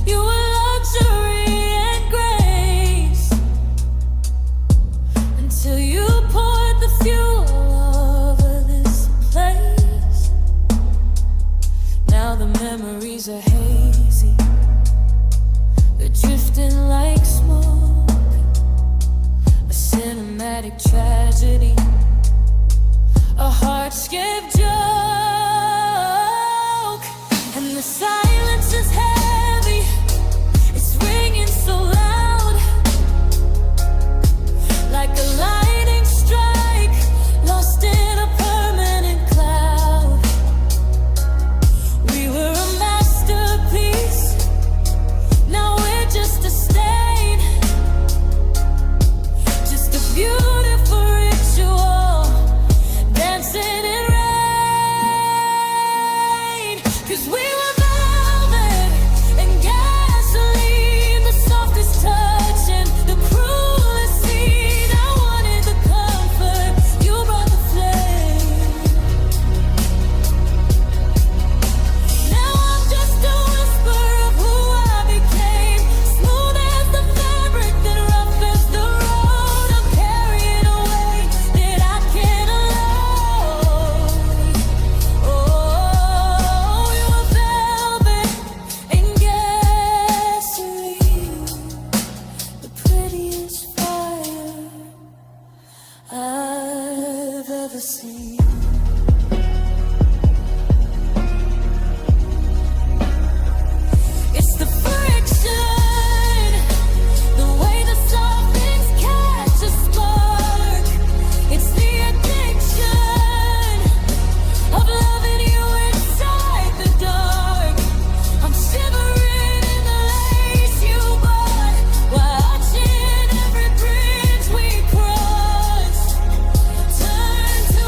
you were luxury and grace, until you poured the fuel over this place. Now the memories are hazy, they're drifting like smoke, a cinematic tragedy, a heart-skipped joke. And the silence is heavy, it's ringing so loud, like a lightning strike, lost in a permanent cloud. We were a masterpiece, now we're just a stain, just a beautiful ritual, dancing in rain. 'Cause we were velvet and gasoline, the softest touch and the cruelest scene. I wanted the comfort, you brought the flame. Now I'm just a whisper of who I became, smooth as the fabric, then rough as the road. I'm carrying a weight that I can't alone. Oh, we were velvet and gasoline, the prettiest fire I've ever seen. It's the friction, the way the soft things catch a spark. It's the addiction of loving you inside the dark. I'm shivering in the lace you bought, watching every bridge we crossed turn to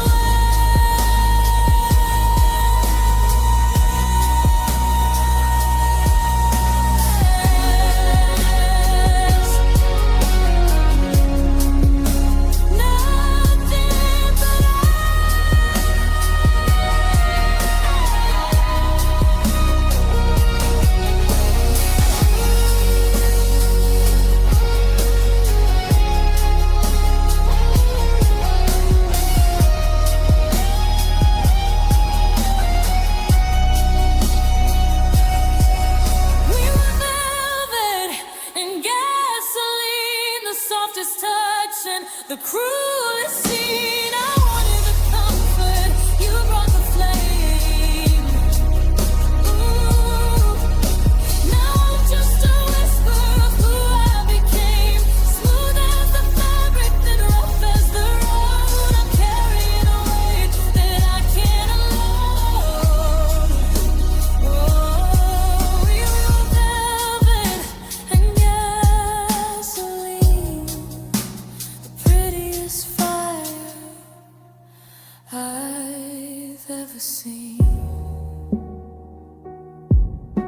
I've ever seen.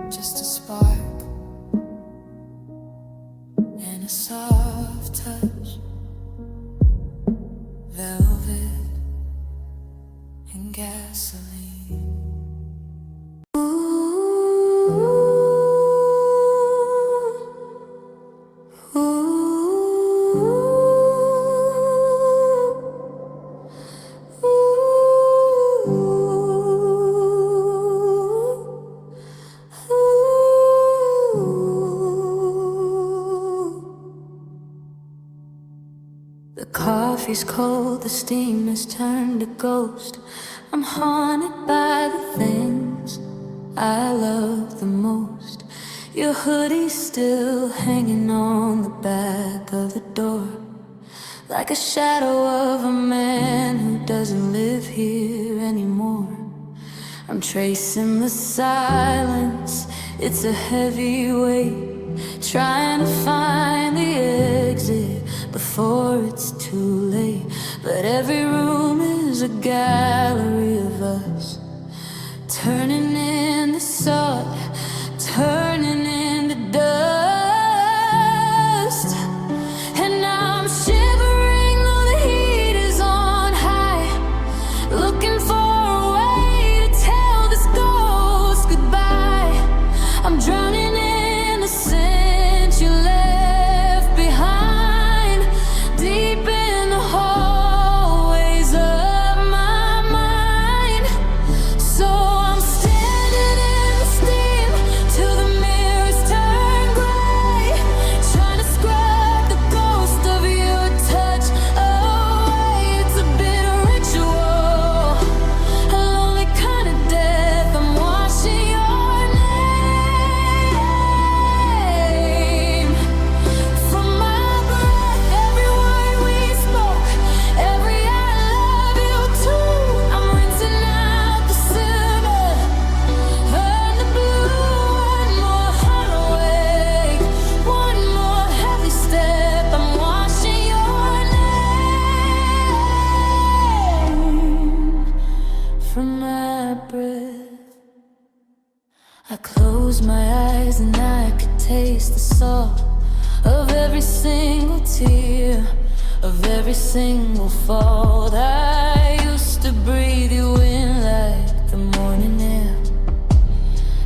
Just a spark and a soft touch, velvet and gasoline. The coffee's cold, the steam has turned to ghost. I'm haunted by the things I love the most. Your hoodie's still hanging on the back of the door, like a shadow of a man who doesn't live here anymore. I'm tracing the silence, it's a heavy weight, trying to find the exit before it's too late. But every room is a gallery of us, turning into salt, turning into dust. And I'm shivering though the heat is on high, looking for a way to tell this ghost goodbye. I'm drowning in the scent you left behind, deep in the hallways of my mind. So I'm standing in the steam till the mirrors turn gray, trying to scrub the ghost of your touch away. It's a bitter ritual, a lonely kind of death. I'm washing your name from my breath, every word we spoke, every I love you too. I'm rinsing out the silver and the blue. One more heart awake, one more heavy step. I'm washing your name from my breath. I close my eyes and I could taste the salt of every single tear, of every single fault. I used to breathe you in like the morning air.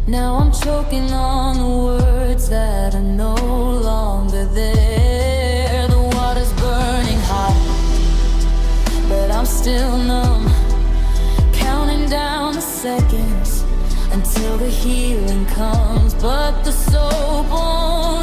Now I'm choking on the words that are no longer there. The water's burning hot, but I'm still numb, counting down the seconds until the healing comes. But the soap won't